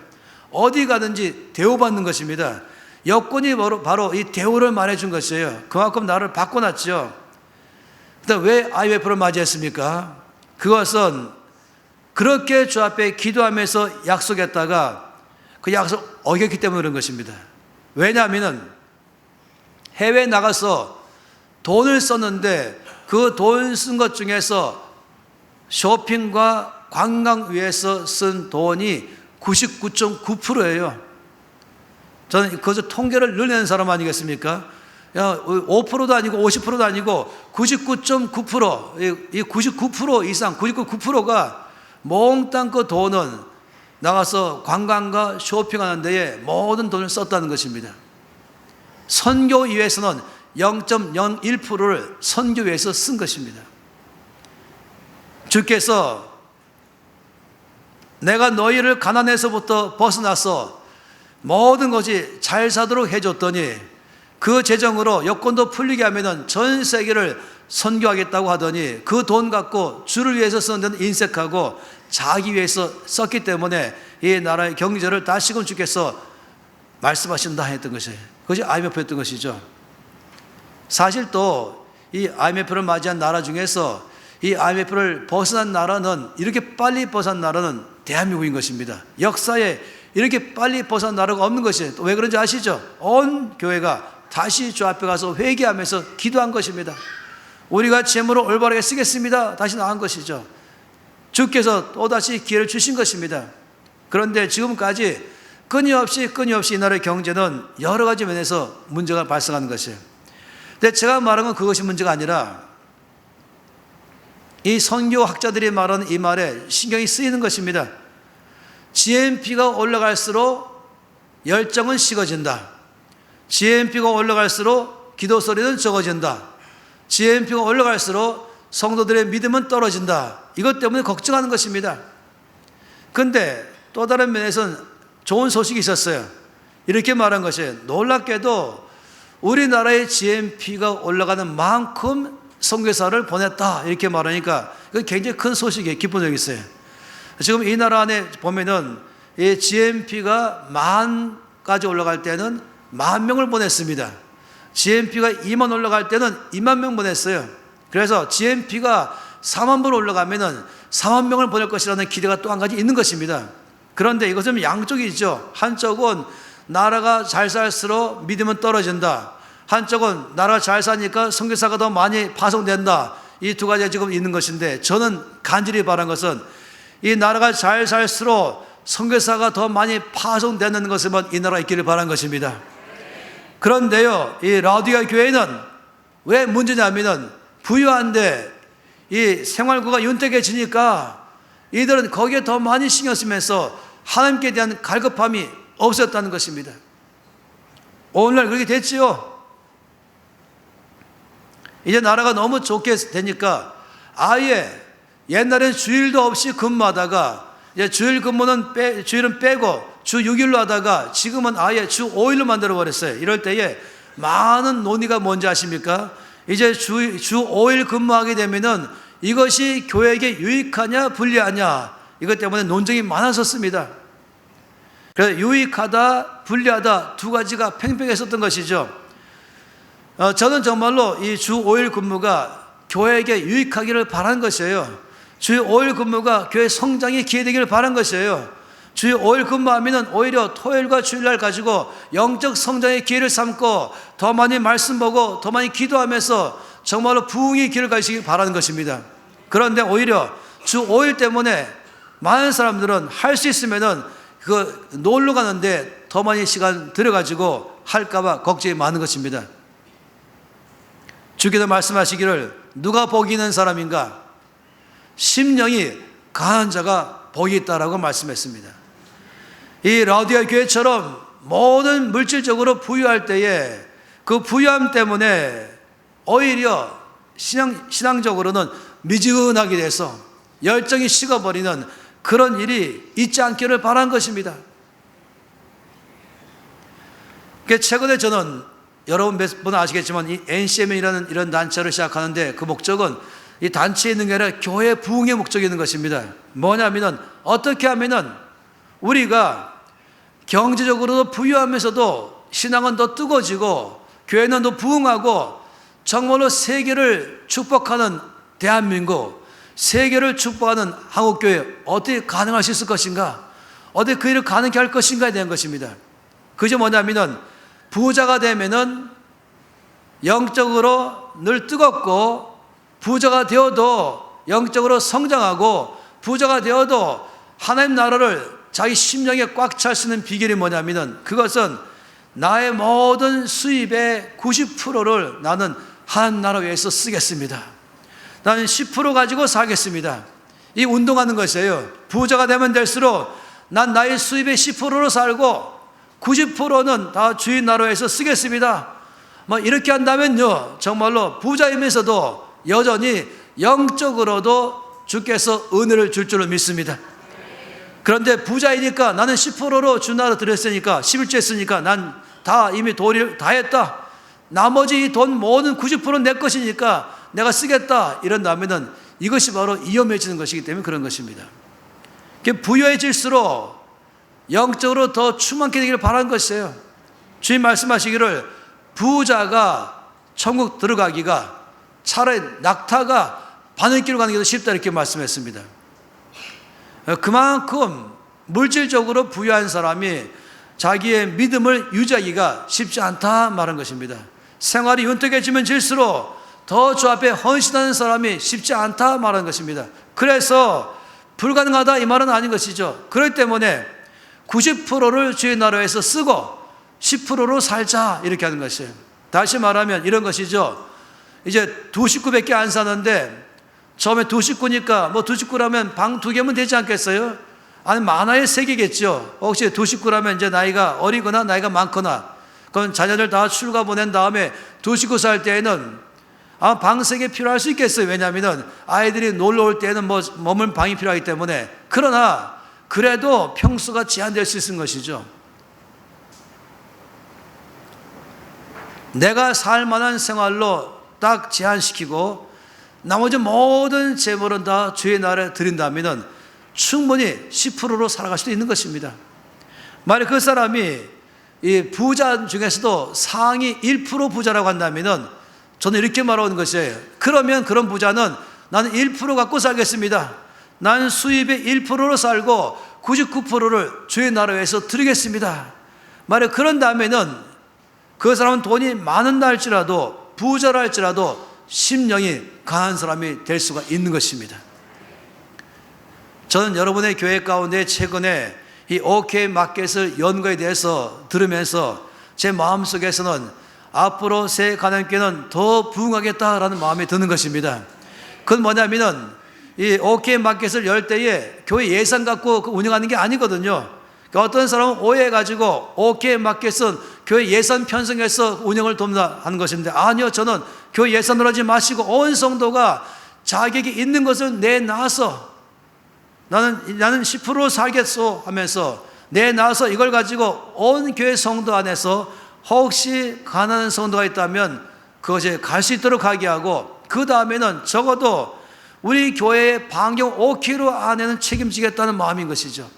Speaker 1: 어디 가든지 대우받는 것입니다. 여권이 바로 이 대우를 말해준 것이에요. 그만큼 나라를 바꿔놨죠. 그다음 왜 IMF를 맞이했습니까? 그것은 그렇게 주 앞에 기도하면서 약속했다가 그 약속 어겼기 때문에 그런 것입니다. 왜냐하면 해외에 나가서 돈을 썼는데 그 돈 쓴 것 중에서 쇼핑과 관광 위해서 쓴 돈이 99.9%예요. 저는 그것을 통계를 늘리는 사람 아니겠습니까? 5%도 아니고 50%도 아니고 99.9%, 이 99% 이상, 99%가 몽땅 그 돈은 나가서 관광과 쇼핑하는 데에 모든 돈을 썼다는 것입니다. 선교 위해서는 0.01%를 선교 위해서 쓴 것입니다. 주께서 내가 너희를 가난에서부터 벗어나서 모든 것이 잘 사도록 해줬더니 그 재정으로 여권도 풀리게 하면은 전 세계를 선교하겠다고 하더니 그 돈 갖고 주를 위해서 쓰는 데는 인색하고 자기 위해서 썼기 때문에 이 나라의 경제를 다시금 주께서 말씀하신다 했던 것이에요. 그것이 IMF였던 것이죠. 사실 또 이 IMF를 맞이한 나라 중에서 이 IMF를 벗어난 나라는, 이렇게 빨리 벗어난 나라는 대한민국인 것입니다. 역사에 이렇게 빨리 벗어난 나라가 없는 것이에요. 또 왜 그런지 아시죠? 온 교회가 다시 주 앞에 가서 회개하면서 기도한 것입니다. 우리가 재물을 올바르게 쓰겠습니다. 다시 나간 것이죠. 주께서 또다시 기회를 주신 것입니다. 그런데 지금까지 끊임없이 이 나라의 경제는 여러 가지 면에서 문제가 발생하는 것이에요. 근데 제가 말한 건 그것이 문제가 아니라 이 선교학자들이 말하는 이 말에 신경이 쓰이는 것입니다. GNP가 올라갈수록 열정은 식어진다. GNP가 올라갈수록 기도 소리는 적어진다. GNP가 올라갈수록 성도들의 믿음은 떨어진다. 이것 때문에 걱정하는 것입니다. 그런데 또 다른 면에서는 좋은 소식이 있었어요. 이렇게 말한 것이에요. 놀랍게도 우리나라의 GNP가 올라가는 만큼 선교사를 보냈다. 이렇게 말하니까 그건 굉장히 큰 소식이에요. 기쁜 적이 있어요. 지금 이 나라 안에 보면은 이 GNP가 10,000까지 올라갈 때는 10,000명을 보냈습니다. GNP가 2만 올라갈 때는 2만 명 보냈어요. 그래서 GNP가 4만 번 올라가면은 4만 명을 보낼 것이라는 기대가 또 한 가지 있는 것입니다. 그런데 이것은 양쪽이 있죠. 한쪽은 나라가 잘 살수록 믿음은 떨어진다. 한쪽은 나라가 잘 사니까 선교사가 더 많이 파송된다. 이 두 가지가 지금 있는 것인데, 저는 간절히 바란 것은 이 나라가 잘 살수록 선교사가 더 많이 파송되는 것에만 이 나라가 있기를 바란 것입니다. 그런데요, 이 라오디게아 교회는 왜 문제냐면은 부유한데 이 생활고가 윤택해지니까 이들은 거기에 더 많이 신경 쓰면서 하나님께 대한 갈급함이 없었다는 것입니다. 오늘날 그렇게 됐지요. 이제 나라가 너무 좋게 되니까 아예 옛날엔 주일도 없이 근무하다가 이제 주일은 빼고 주 6일로 하다가 지금은 아예 주 5일로 만들어 버렸어요. 이럴 때에 많은 논의가 뭔지 아십니까? 이제 주 5일 근무하게 되면은 이것이 교회에게 유익하냐 불리하냐, 이것 때문에 논쟁이 많았었습니다. 그래서 유익하다 불리하다 두 가지가 팽팽했었던 것이죠. 저는 정말로 이 주 5일 근무가 교회에게 유익하기를 바란 것이에요. 주 5일 근무가 교회 성장의 기회되기를 바란 것이에요. 주 5일 근무하면 오히려 토요일과 주일날 가지고 영적 성장의 기회를 삼고 더 많이 말씀 보고 더 많이 기도하면서 정말로 부흥의 길을 가시길 바라는 것입니다. 그런데 오히려 주 5일 때문에 많은 사람들은 할 수 있으면은 그 놀러 가는데 더 많이 시간 들여가지고 할까봐 걱정이 많은 것입니다. 주께서 말씀하시기를 누가 복이 있는 사람인가? 심령이 강한 자가 복이 있다라고 말씀했습니다. 이 라오디게아 교회처럼 모든 물질적으로 부유할 때에 그 부유함 때문에 오히려 신앙적으로는 미지근하게 돼서 열정이 식어버리는 그런 일이 있지 않기를 바란 것입니다. 최근에 저는 여러분 몇 분 아시겠지만 이 NCM이라는 이런 단체를 시작하는데 그 목적은 이 단체에 있는 게 아니라 교회 부흥의 목적이 있는 것입니다. 뭐냐면은 어떻게 하면은 우리가 경제적으로도 부유하면서도 신앙은 더 뜨거워지고 교회는 더 부흥하고 정말로 세계를 축복하는 대한민국, 세계를 축복하는 한국교회 어떻게 가능할 수 있을 것인가? 어떻게 그 일을 가능케 할 것인가에 대한 것입니다. 그게 뭐냐면은 부자가 되면은 영적으로 늘 뜨겁고 부자가 되어도 영적으로 성장하고 부자가 되어도 하나님 나라를 자기 심령에 꽉 찰 수 있는 비결이 뭐냐면은 그것은 나의 모든 수입의 90%를 나는 하나님 나라 위해서 쓰겠습니다. 나는 10% 가지고 살겠습니다. 이 운동하는 것이에요. 부자가 되면 될수록 난 나의 수입의 10%로 살고 90%는 다 주인 나라에서 쓰겠습니다. 이렇게 한다면요, 정말로 부자이면서도 여전히 영적으로도 주께서 은혜를 줄 줄로 믿습니다. 그런데 부자이니까 나는 10%로 주 나라 드렸으니까 11조 했으니까 난 다 이미 도리를 다 했다. 나머지 이 돈 모든 90%는 내 것이니까 내가 쓰겠다. 이런다면은 이것이 바로 위험해지는 것이기 때문에 그런 것입니다. 부유해질수록 영적으로 더 충만케 되기를 바라는 것이에요. 주님 말씀하시기를 부자가 천국 들어가기가 차라리 낙타가 바늘길로 가는 게 더 쉽다 이렇게 말씀했습니다. 그만큼 물질적으로 부유한 사람이 자기의 믿음을 유지하기가 쉽지 않다 말한 것입니다. 생활이 윤택해지면 질수록 더 주 앞에 헌신하는 사람이 쉽지 않다 말한 것입니다. 그래서 불가능하다 이 말은 아닌 것이죠. 그렇기 때문에 90%를 주의 나라에서 쓰고 10%로 살자 이렇게 하는 것이에요. 다시 말하면 이런 것이죠. 이제 두 식구밖에 안 사는데 처음에 두 식구니까 두 식구라면 방 2개면 되지 않겠어요? 아니 만화의 세계겠죠. 혹시 두 식구라면 이제 나이가 어리거나 나이가 많거나, 그럼 자녀들 다 출가 보낸 다음에 두 식구 살 때에는 아마 방석이 필요할 수 있겠어요. 왜냐하면 아이들이 놀러 올 때에는 머물 방이 필요하기 때문에. 그러나 그래도 평수가 제한될 수 있는 것이죠. 내가 살 만한 생활로 딱 제한시키고 나머지 모든 재물은 다 주의 나라에 드린다면 충분히 10%로 살아갈 수도 있는 것입니다. 만약 그 사람이 이 부자 중에서도 상위 1% 부자라고 한다면 저는 이렇게 말하는 것이에요. 그러면 그런 부자는 나는 1% 갖고 살겠습니다. 나는 수입의 1%로 살고 99%를 주의 나라에서 드리겠습니다. 만약 그런다면은 그 사람은 돈이 많은다 할지라도 부자라 할지라도 심령이 강한 사람이 될 수가 있는 것입니다. 저는 여러분의 교회 가운데 최근에 이 OK 마켓을 연 거에 대해서 들으면서 제 마음속에서는 앞으로 새 가나안교회는 더 부흥하겠다라는 마음이 드는 것입니다. 그건 뭐냐면은 이 OK 마켓을 열 때에 교회 예산 갖고 운영하는 게 아니거든요. 그러니까 어떤 사람은 오해해가지고 OK 마켓은 교회 예산 편성해서 운영을 돕는다 하는 것인데, 아니요, 저는 교회 예산으로 하지 마시고 온 성도가 자격이 있는 것을 내놔서 나는 10% 살겠소 하면서 내놔서 이걸 가지고 온 교회 성도 안에서 혹시 가난한 성도가 있다면 그것에 갈 수 있도록 하게 하고, 그 다음에는 적어도 우리 교회의 반경 5km 안에는 책임지겠다는 마음인 것이죠.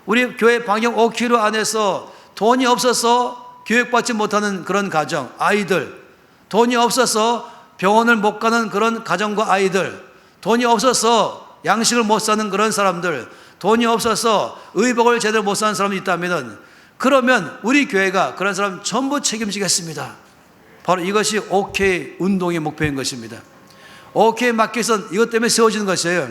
Speaker 1: 우리 교회 반경 5km 안에서 돈이 없어서 교육받지 못하는 그런 가정, 아이들, 돈이 없어서 병원을 못 가는 그런 가정과 아이들, 돈이 없어서 양식을 못 사는 그런 사람들, 돈이 없어서 의복을 제대로 못 사는 사람이 있다면, 그러면 우리 교회가 그런 사람 전부 책임지겠습니다. 바로 이것이 OK 운동의 목표인 것입니다. OK 마켓은 이것 때문에 세워지는 것이에요.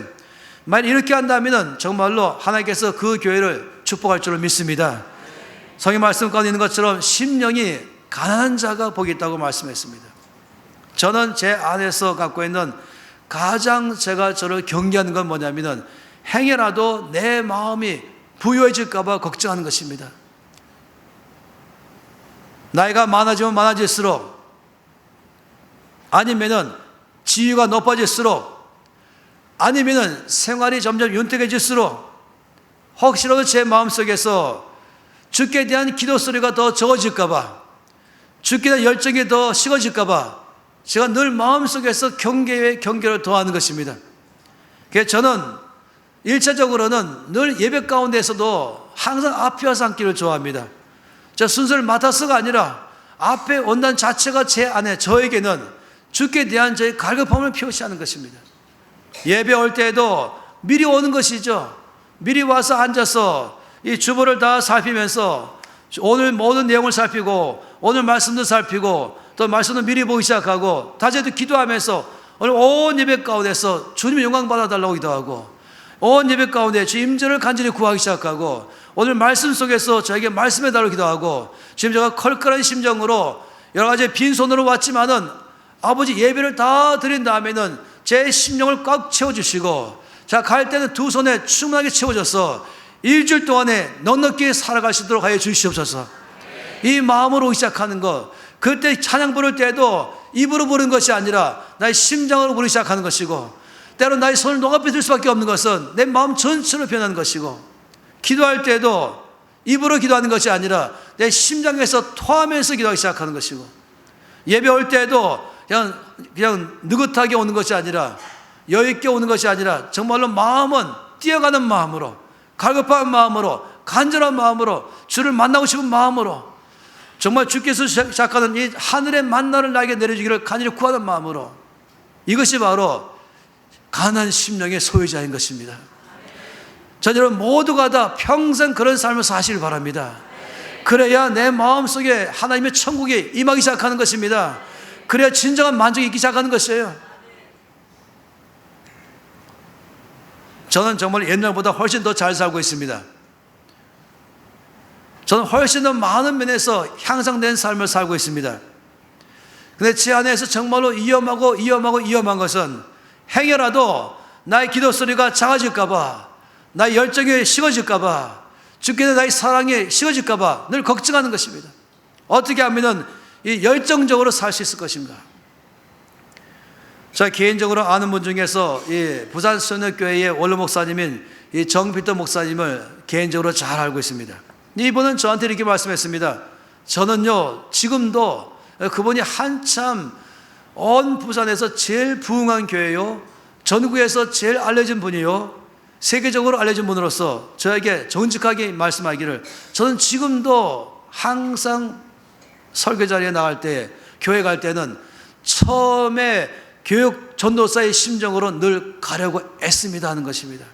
Speaker 1: 만약 이렇게 한다면 정말로 하나님께서 그 교회를 축복할 줄을 믿습니다. 성경 말씀 가운데 있는 것처럼 심령이 가난한 자가 복이 있다고 말씀했습니다. 저는 제 안에서 갖고 있는 가장 제가 저를 경계하는 건 뭐냐면 행여라도 내 마음이 부유해질까 봐 걱정하는 것입니다. 나이가 많아지면 많아질수록, 아니면은 지위가 높아질수록, 아니면은 생활이 점점 윤택해질수록 혹시라도 제 마음속에서 주께 대한 기도 소리가 더 적어질까 봐, 주께 대한 열정이 더 식어질까 봐 제가 늘 마음속에서 경계에 경계를 더하는 것입니다. 그래서 저는 1차적으로는 늘 예배 가운데에서도 항상 앞에 와서 앉기를 좋아합니다. 저 순서를 맡아서가 아니라 앞에 온다는 자체가 제 안에, 저에게는 주께 대한 저의 갈급함을 표시하는 것입니다. 예배 올 때에도 미리 오는 것이죠. 미리 와서 앉아서 이 주보를 다 살피면서 오늘 모든 내용을 살피고 오늘 말씀도 살피고 또 말씀도 미리 보기 시작하고 다제도 기도하면서 오늘 온 예배 가운데서 주님의 영광 받아달라고 기도하고 온 예배 가운데 주 임재를 간절히 구하기 시작하고 오늘 말씀 속에서 저에게 말씀해달라고 기도하고, 지금 제가 컬컬한 심정으로 여러 가지 빈손으로 왔지만은 아버지 예배를 다 드린 다음에는 제 심령을 꽉 채워주시고, 자, 갈 때는 두 손에 충분하게 채워져서 일주일 동안에 넉넉히 살아갈 수 있도록 하여 주시옵소서. 이 마음으로 시작하는 것, 그때 찬양 부를 때도 입으로 부르는 것이 아니라 나의 심장으로 부르기 시작하는 것이고, 때로 나의 손을 농합해 들 수밖에 없는 것은 내 마음 전체로 변하는 것이고, 기도할 때도 입으로 기도하는 것이 아니라 내 심장에서 토하면서 기도하기 시작하는 것이고, 예배 올 때도 그냥 느긋하게 오는 것이 아니라 여유있게 오는 것이 아니라 정말로 마음은 뛰어가는 마음으로, 갈급한 마음으로, 간절한 마음으로, 주를 만나고 싶은 마음으로, 정말 주께서 시작하는 이 하늘의 만나를 나에게 내려주기를 간절히 구하는 마음으로, 이것이 바로 가난한 심령의 소유자인 것입니다. 저희들은 모두가 다 평생 그런 삶을 사시길 바랍니다. 그래야 내 마음속에 하나님의 천국이 임하기 시작하는 것입니다. 그래야 진정한 만족이 있기 시작하는 것이에요. 저는 정말 옛날보다 훨씬 더 잘 살고 있습니다. 저는 훨씬 더 많은 면에서 향상된 삶을 살고 있습니다. 근데 제 안에서 정말로 위험한 것은 행여라도 나의 기도 소리가 작아질까 봐, 나의 열정이 식어질까 봐, 죽게 된 나의 사랑이 식어질까 봐 늘 걱정하는 것입니다. 어떻게 하면 이 열정적으로 살 수 있을 것인가? 제가 개인적으로 아는 분 중에서 이 부산 선역교회의 원로 목사님인 이 정필도 목사님을 개인적으로 잘 알고 있습니다. 이분은 저한테 이렇게 말씀했습니다. 저는요, 지금도 그분이 한참 온 부산에서 제일 부흥한 교회요, 전국에서 제일 알려진 분이요, 세계적으로 알려진 분으로서 저에게 정직하게 말씀하기를, 저는 지금도 항상 설교 자리에 나갈 때, 교회 갈 때는 처음에 교육 전도사의 심정으로 늘 가려고 애씁니다 하는 것입니다.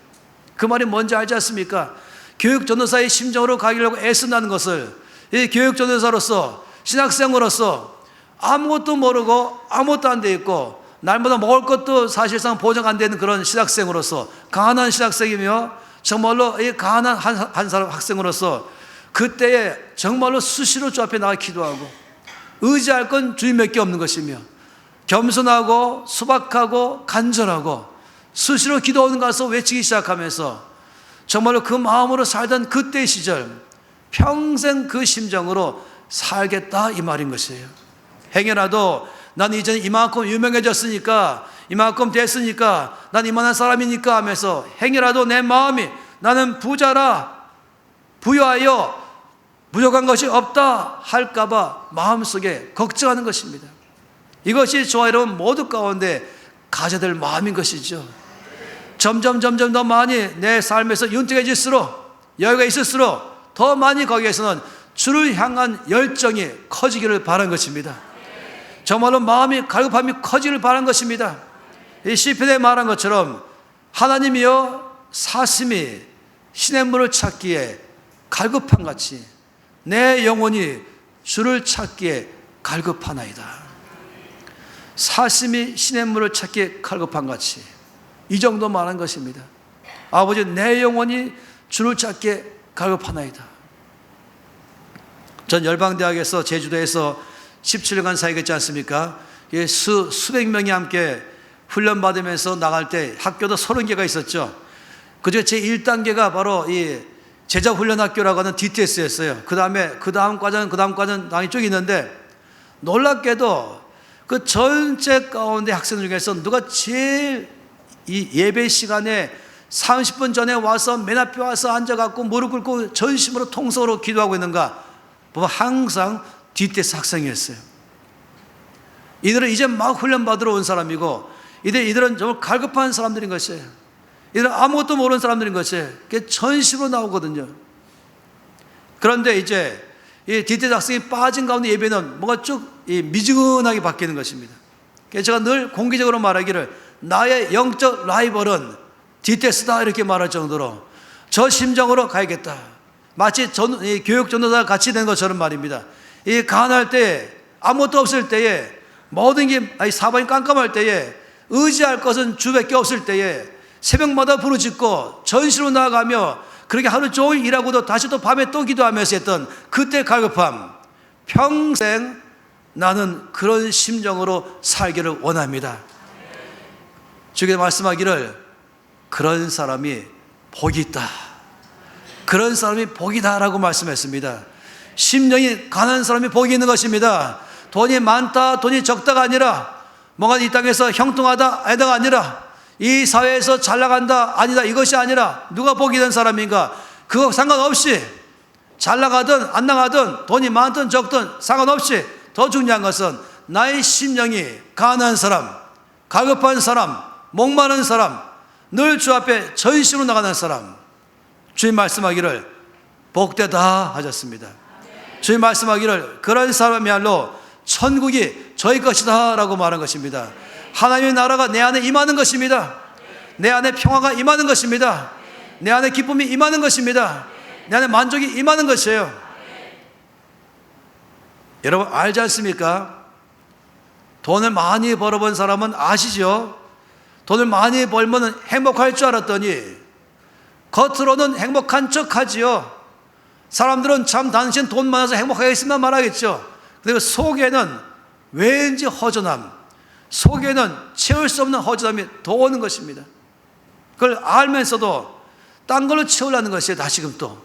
Speaker 1: 그 말이 뭔지 알지 않습니까? 교육 전도사의 심정으로 가려고 애쓴다는 것을, 이 교육 전도사로서, 신학생으로서 아무것도 모르고 아무것도 안 돼 있고 날마다 먹을 것도 사실상 보장 안 되는 그런 신학생으로서, 가난한 신학생이며 정말로 이 가난한 한 사람 학생으로서 그때에 정말로 수시로 주 앞에 나가 기도하고 의지할 건 주님밖에 없는 것이며 겸손하고 수박하고 간절하고 수시로 기도하는 가서 외치기 시작하면서 정말로 그 마음으로 살던 그때의 시절, 평생 그 심정으로 살겠다 이 말인 것이에요. 행여라도 난 이제 이만큼 유명해졌으니까, 이만큼 됐으니까, 난 이만한 사람이니까 하면서 행여라도 내 마음이 나는 부자라, 부유하여 부족한 것이 없다 할까봐 마음속에 걱정하는 것입니다. 이것이 저와 여러분 모두 가운데 가져야 될 마음인 것이죠. 점점 더 많이 내 삶에서 윤택해질수록, 여유가 있을수록 더 많이 거기에서는 주를 향한 열정이 커지기를 바라는 것입니다. 정말로 마음이 갈급함이 커지기를 바라는 것입니다. 이 시편에 말한 것처럼 하나님이여 사심이 시냇물을 찾기에 갈급한 같이 내 영혼이 주를 찾기에 갈급하나이다. 사심이 시냇물을 찾기에 갈급한 같이, 이 정도 말한 것입니다. 아버지, 내 영혼이 주를 찾기에 갈급하나이다. 전 열방대학에서 제주도에서 17년간 사역했지 않습니까? 수백 명이 함께 훈련받으면서 나갈 때 학교도 30개가 있었죠. 그중에 제 1단계가 바로 이 제자훈련학교라고 하는 DTS였어요. 그 다음 과정 당이 쭉 있는데, 놀랍게도 그 전체 가운데 학생들 중에서 누가 제일 이 예배 시간에 30분 전에 와서 맨 앞에 와서 앉아갖고 무릎 꿇고 전심으로 통성으로 기도하고 있는가 보면 항상 DTS 학생이었어요. 이들은 이제 막 훈련받으러 온 사람이고, 이들은 정말 갈급한 사람들인 것이에요. 이들은 아무것도 모르는 사람들인 것이에요. 그게 전심으로 나오거든요. 그런데 이제 이 DTS 학생이 빠진 가운데 예배는 뭔가 쭉 미지근하게 바뀌는 것입니다. 그래서 제가 늘 공개적으로 말하기를, 나의 영적 라이벌은 DTS다 이렇게 말할 정도로 저 심정으로 가야겠다. 마치 교육 전도사가 같이 된 것처럼 말입니다. 이 가난할 때, 아무것도 없을 때에, 모든 게 사방이 깜깜할 때에, 의지할 것은 주밖에 없을 때에 새벽마다 부르짖고 전시로 나아가며 그렇게 하루 종일 일하고도 다시 또 밤에 또 기도하면서 했던 그때 갈급함, 평생 나는 그런 심정으로 살기를 원합니다. 주께서 말씀하기를, 그런 사람이 복이 있다, 그런 사람이 복이다 라고 말씀했습니다. 심령이 가난한 사람이 복이 있는 것입니다. 돈이 많다, 돈이 적다가 아니라, 뭔가 이 땅에서 형통하다, 아니다가 아니라, 이 사회에서 잘 나간다, 아니다, 이것이 아니라 누가 복이 된 사람인가? 그거 상관없이 잘 나가든 안 나가든 돈이 많든 적든 상관없이 더 중요한 것은 나의 심령이 가난한 사람, 갈급한 사람, 목마른 사람, 늘 주 앞에 전심으로 나가는 사람, 주님 말씀하기를 복되다 하셨습니다. 주님 말씀하기를 그런 사람이야말로 천국이 저희 것이다 라고 말한 것입니다. 하나님의 나라가 내 안에 임하는 것입니다. 내 안에 평화가 임하는 것입니다. 내 안에 기쁨이 임하는 것입니다. 내 안에 만족이 임하는 것이에요. 여러분 알지 않습니까? 돈을 많이 벌어본 사람은 아시죠? 돈을 많이 벌면 행복할 줄 알았더니 겉으로는 행복한 척 하지요. 사람들은 참 당신 돈 많아서 행복하겠습니다 말하겠죠. 그리고 속에는 왠지 허전함, 속에는 채울 수 없는 허전함이 더 오는 것입니다. 그걸 알면서도 딴 걸로 채우려는 것이에요. 다시금 또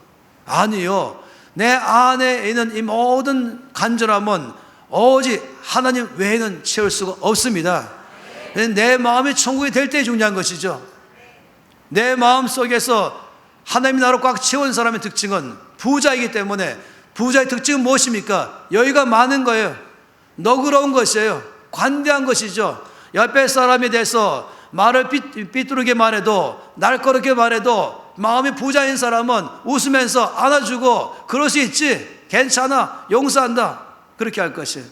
Speaker 1: 아니요, 내 안에 있는 이 모든 간절함은 오직 하나님 외에는 채울 수가 없습니다. 내 마음이 천국이 될 때 중요한 것이죠. 내 마음 속에서 하나님의 나라를 꽉 채운 사람의 특징은 부자이기 때문에, 부자의 특징은 무엇입니까? 여유가 많은 거예요. 너그러운 것이에요. 관대한 것이죠. 옆에 사람에 대해서 말을 삐뚤게 말해도, 날카롭게 말해도 마음이 부자인 사람은 웃으면서 안아주고 그럴 수 있지, 괜찮아, 용서한다, 그렇게 할 것이에요.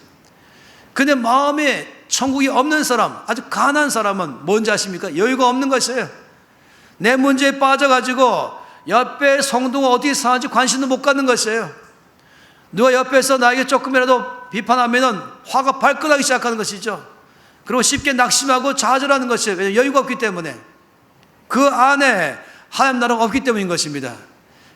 Speaker 1: 근데 마음에 천국이 없는 사람, 아주 가난한 사람은 뭔지 아십니까? 여유가 없는 것이에요. 내 문제에 빠져가지고 옆에 성도가 어디 사는지 관심도 못 갖는 것이에요. 누가 옆에서 나에게 조금이라도 비판하면 화가 발끈하기 시작하는 것이죠. 그리고 쉽게 낙심하고 좌절하는 것이에요. 왜냐하면 여유가 없기 때문에. 그 안에 하나님 나라가 없기 때문인 것입니다.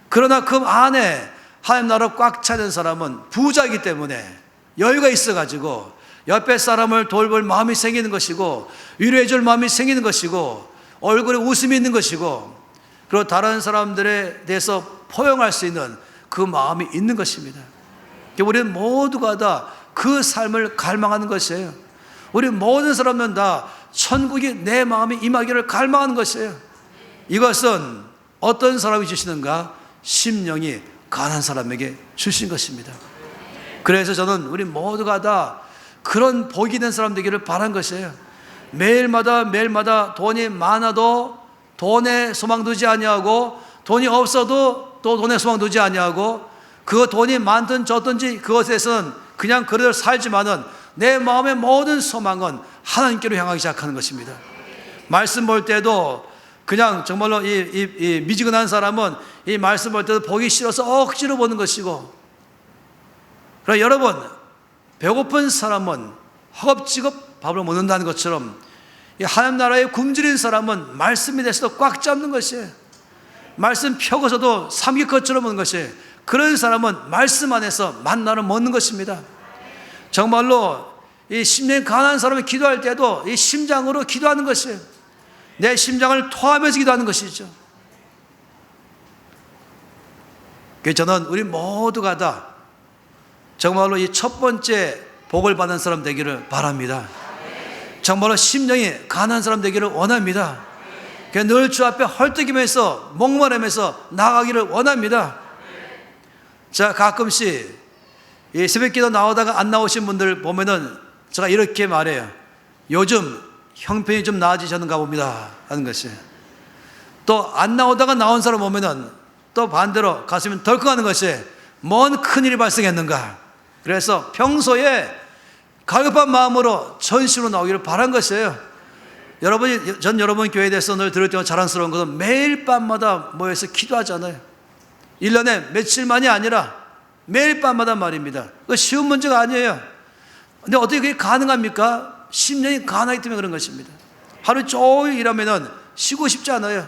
Speaker 1: 그러나 그 안에 하나님 나라를 꽉 차는 사람은 부자이기 때문에 여유가 있어가지고 옆에 사람을 돌볼 마음이 생기는 것이고, 위로해 줄 마음이 생기는 것이고, 얼굴에 웃음이 있는 것이고, 그리고 다른 사람들에 대해서 포용할 수 있는 그 마음이 있는 것입니다. 우리는 모두가 다 그 삶을 갈망하는 것이에요. 우리 모든 사람은 다 천국이 내 마음에 임하기를 갈망하는 것이에요. 이것은 어떤 사람이 주시는가? 심령이 가난한 사람에게 주신 것입니다. 그래서 저는 우리 모두가 다 그런 복이 있는 사람 되기를 바란 것이에요. 매일마다 돈이 많아도 돈에 소망 두지 아니하고, 돈이 없어도 또 돈에 소망 두지 아니하고, 그 돈이 많든 적든지 그것에서는 그냥 그대로 살지만은 내 마음의 모든 소망은 하나님께로 향하기 시작하는 것입니다. 말씀 볼 때도 그냥 정말로 이 미지근한 사람은 이 말씀 볼 때도 보기 싫어서 억지로 보는 것이고, 그러나 여러분, 배고픈 사람은 허겁지겁 밥을 먹는다는 것처럼 이 하나님 나라에 굶주린 사람은 말씀에 대해서도 꽉 잡는 것이에요. 말씀 펴고서도 삼키것처럼 먹는 것이에요. 그런 사람은 말씀 안에서 만나를 먹는 것입니다. 정말로 이 심령이 가난한 사람이 기도할 때도 이 심장으로 기도하는 것이에요. 내 심장을 토하면서 기도하는 것이죠. 그래서 저는 우리 모두가 다 정말로 이 첫 번째 복을 받는 사람 되기를 바랍니다. 정말로 심령이 가난한 사람 되기를 원합니다. 늘 주 앞에 헐떡이면서 목마르면서 나가기를 원합니다. 자, 가끔씩 이 새벽기도 나오다가 안 나오신 분들 보면은 제가 이렇게 말해요. 요즘 형편이 좀 나아지셨는가 봅니다 하는 것이. 또 안 나오다가 나온 사람 보면은 또 반대로 가슴이 덜컥하는 것이, 뭔 큰일이 발생했는가. 그래서 평소에 갈급한 마음으로 전심으로 나오기를 바란 것이에요. 전 여러분 교회에 대해서 늘 들을 때마다 자랑스러운 것은 매일 밤마다 모여서 기도하잖아요. 1년에 며칠만이 아니라 매일 밤마다 말입니다. 그 쉬운 문제가 아니에요. 근데 어떻게 그게 가능합니까? 심령이 가난하기 때문에 그런 것입니다. 하루 종일 일하면은 쉬고 싶지 않아요.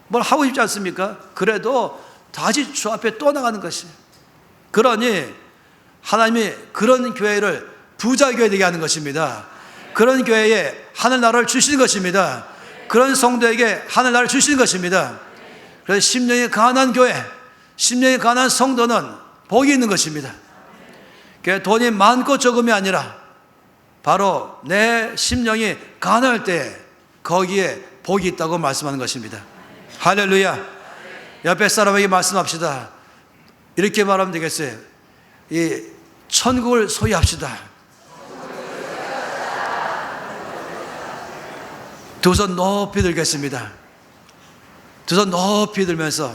Speaker 1: 뭘 하고 싶지 않습니까? 그래도 다시 주 앞에 또 나가는 것이에요. 그러니 하나님이 그런 교회를 부자교회 되게 하는 것입니다. 그런 교회에 하늘나라를 주시는 것입니다. 그런 성도에게 하늘나라를 주시는 것입니다. 그래서 심령이 가난한 교회, 심령이 가난한 성도는 복이 있는 것입니다. 돈이 많고 적음이 아니라 바로 내 심령이 가난할 때 거기에 복이 있다고 말씀하는 것입니다. 할렐루야. 옆에 사람에게 말씀합시다. 이렇게 말하면 되겠어요. 이 천국을 소유합시다. 두 손 높이 들겠습니다. 두 손 높이 들면서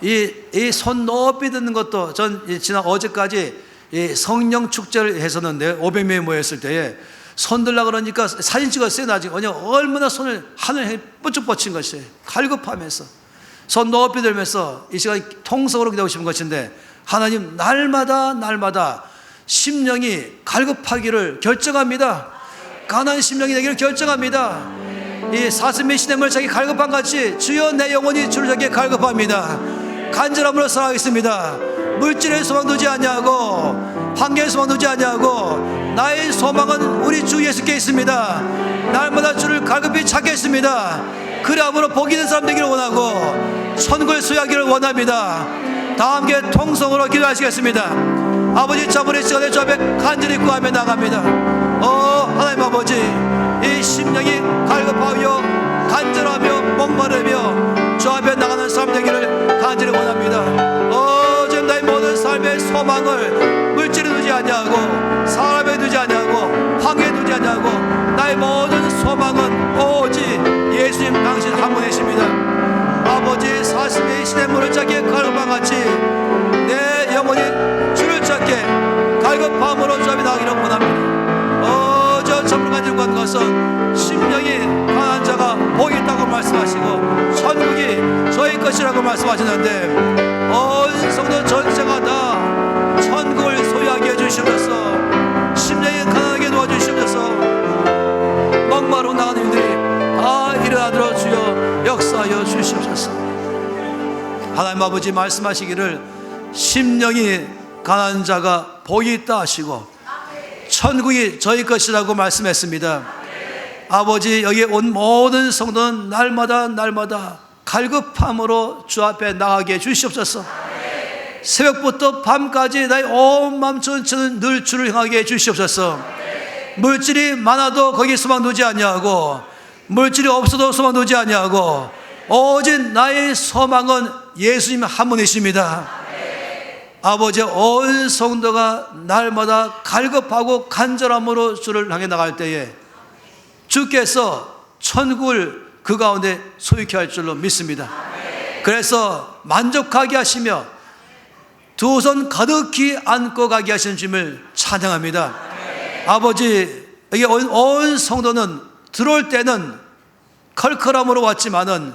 Speaker 1: 이 손 높이 드는 것도, 전 지난 어제까지 이 성령 축제를 했었는데 500명이 모였을 때에 손 들라 그러니까 사진 찍었어요. 나중에 얼마나 손을 하늘에 뻗쩍 뻗친 것이에요. 갈급하면서 손 높이 들면서 이 시간 통성으로 기도하고 싶은 것인데, 하나님 날마다 심령이 갈급하기를 결정합니다. 가난한 심령이 되기를 결정합니다. 이 사슴의 시냇물 자기 갈급한 같이 주여 내 영혼이 주를 자기 갈급합니다. 간절함으로 살아가겠습니다. 물질에 소망 두지 아니하고 환경에 소망 두지 아니하고 나의 소망은 우리 주 예수께 있습니다. 날마다 주를 갈급히 찾겠습니다. 그리함으로 복이 있는 사람 되기를 원하고 천국을 소유하기를 원합니다. 다 함께 통성으로 기도하시겠습니다. 아버지, 저번에 시간에 주 앞에 간절히 구하며 나갑니다. 하나님 아버지, 이 심령이 갈급하며 간절하며 목마르며 주 앞에 나가는 사람 되기를 간절히 원합니다. 지금 나의 모든 삶의 소망을 물질에 두지 아니하고 사람에 두지 아니하고 황해에 두지 아니하고 나의 모든 소망은 오직 예수님 당신 한 분이십니다. 아버지, 40의 시냇물을 찾기에 갈급한 같이 내 영혼이 주를 찾게 갈급함으로 주 앞에 나가기를 원합니다. 저 전문가님 같은 것은 심령이 강한 자가 복이 있다고 말씀하시고 천국이 저희 것이라고 말씀하시는데 온 성도 전체가 다 천국을 소유하게 해주시옵소서. 심령이 가난하게 도와주시옵소서. 목마르고 나가는 이들이 다 일어나도록 주여 역사하여 주시옵소서. 하나님 아버지, 말씀하시기를 심령이 가난한 자가 복이 있다 하시고 천국이 저희 것이라고 말씀했습니다. 아버지, 여기에 온 모든 성도는 날마다 갈급함으로 주 앞에 나가게 해주시옵소서. 새벽부터 밤까지 나의 온 마음 전체는 늘 주를 향하게 해주시옵소서. 물질이 많아도 거기에 소망 두지 아니하고 물질이 없어도 소망 두지 아니하고 오직 나의 소망은 예수님 한 분이십니다. 아버지, 온 성도가 날마다 갈급하고 간절함으로 주를 향해 나갈 때에 주께서 천국을 그 가운데 소유케 할 줄로 믿습니다. 그래서 만족하게 하시며 두 손 가득히 안고 가게 하시는 주님을 찬양합니다. 아버지, 여기 온 성도는 들어올 때는 컬컬함으로 왔지만은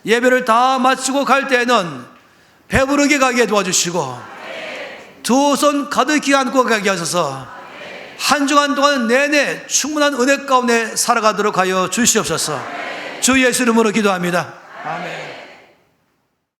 Speaker 1: 예배를 다 마치고 갈 때는 배부르게 가게 도와주시고 두 손 가득히 안고 가게 하셔서 한 주간 동안 내내 충분한 은혜 가운데 살아가도록 하여 주시옵소서. 주 예수 이름으로 기도합니다. 아멘.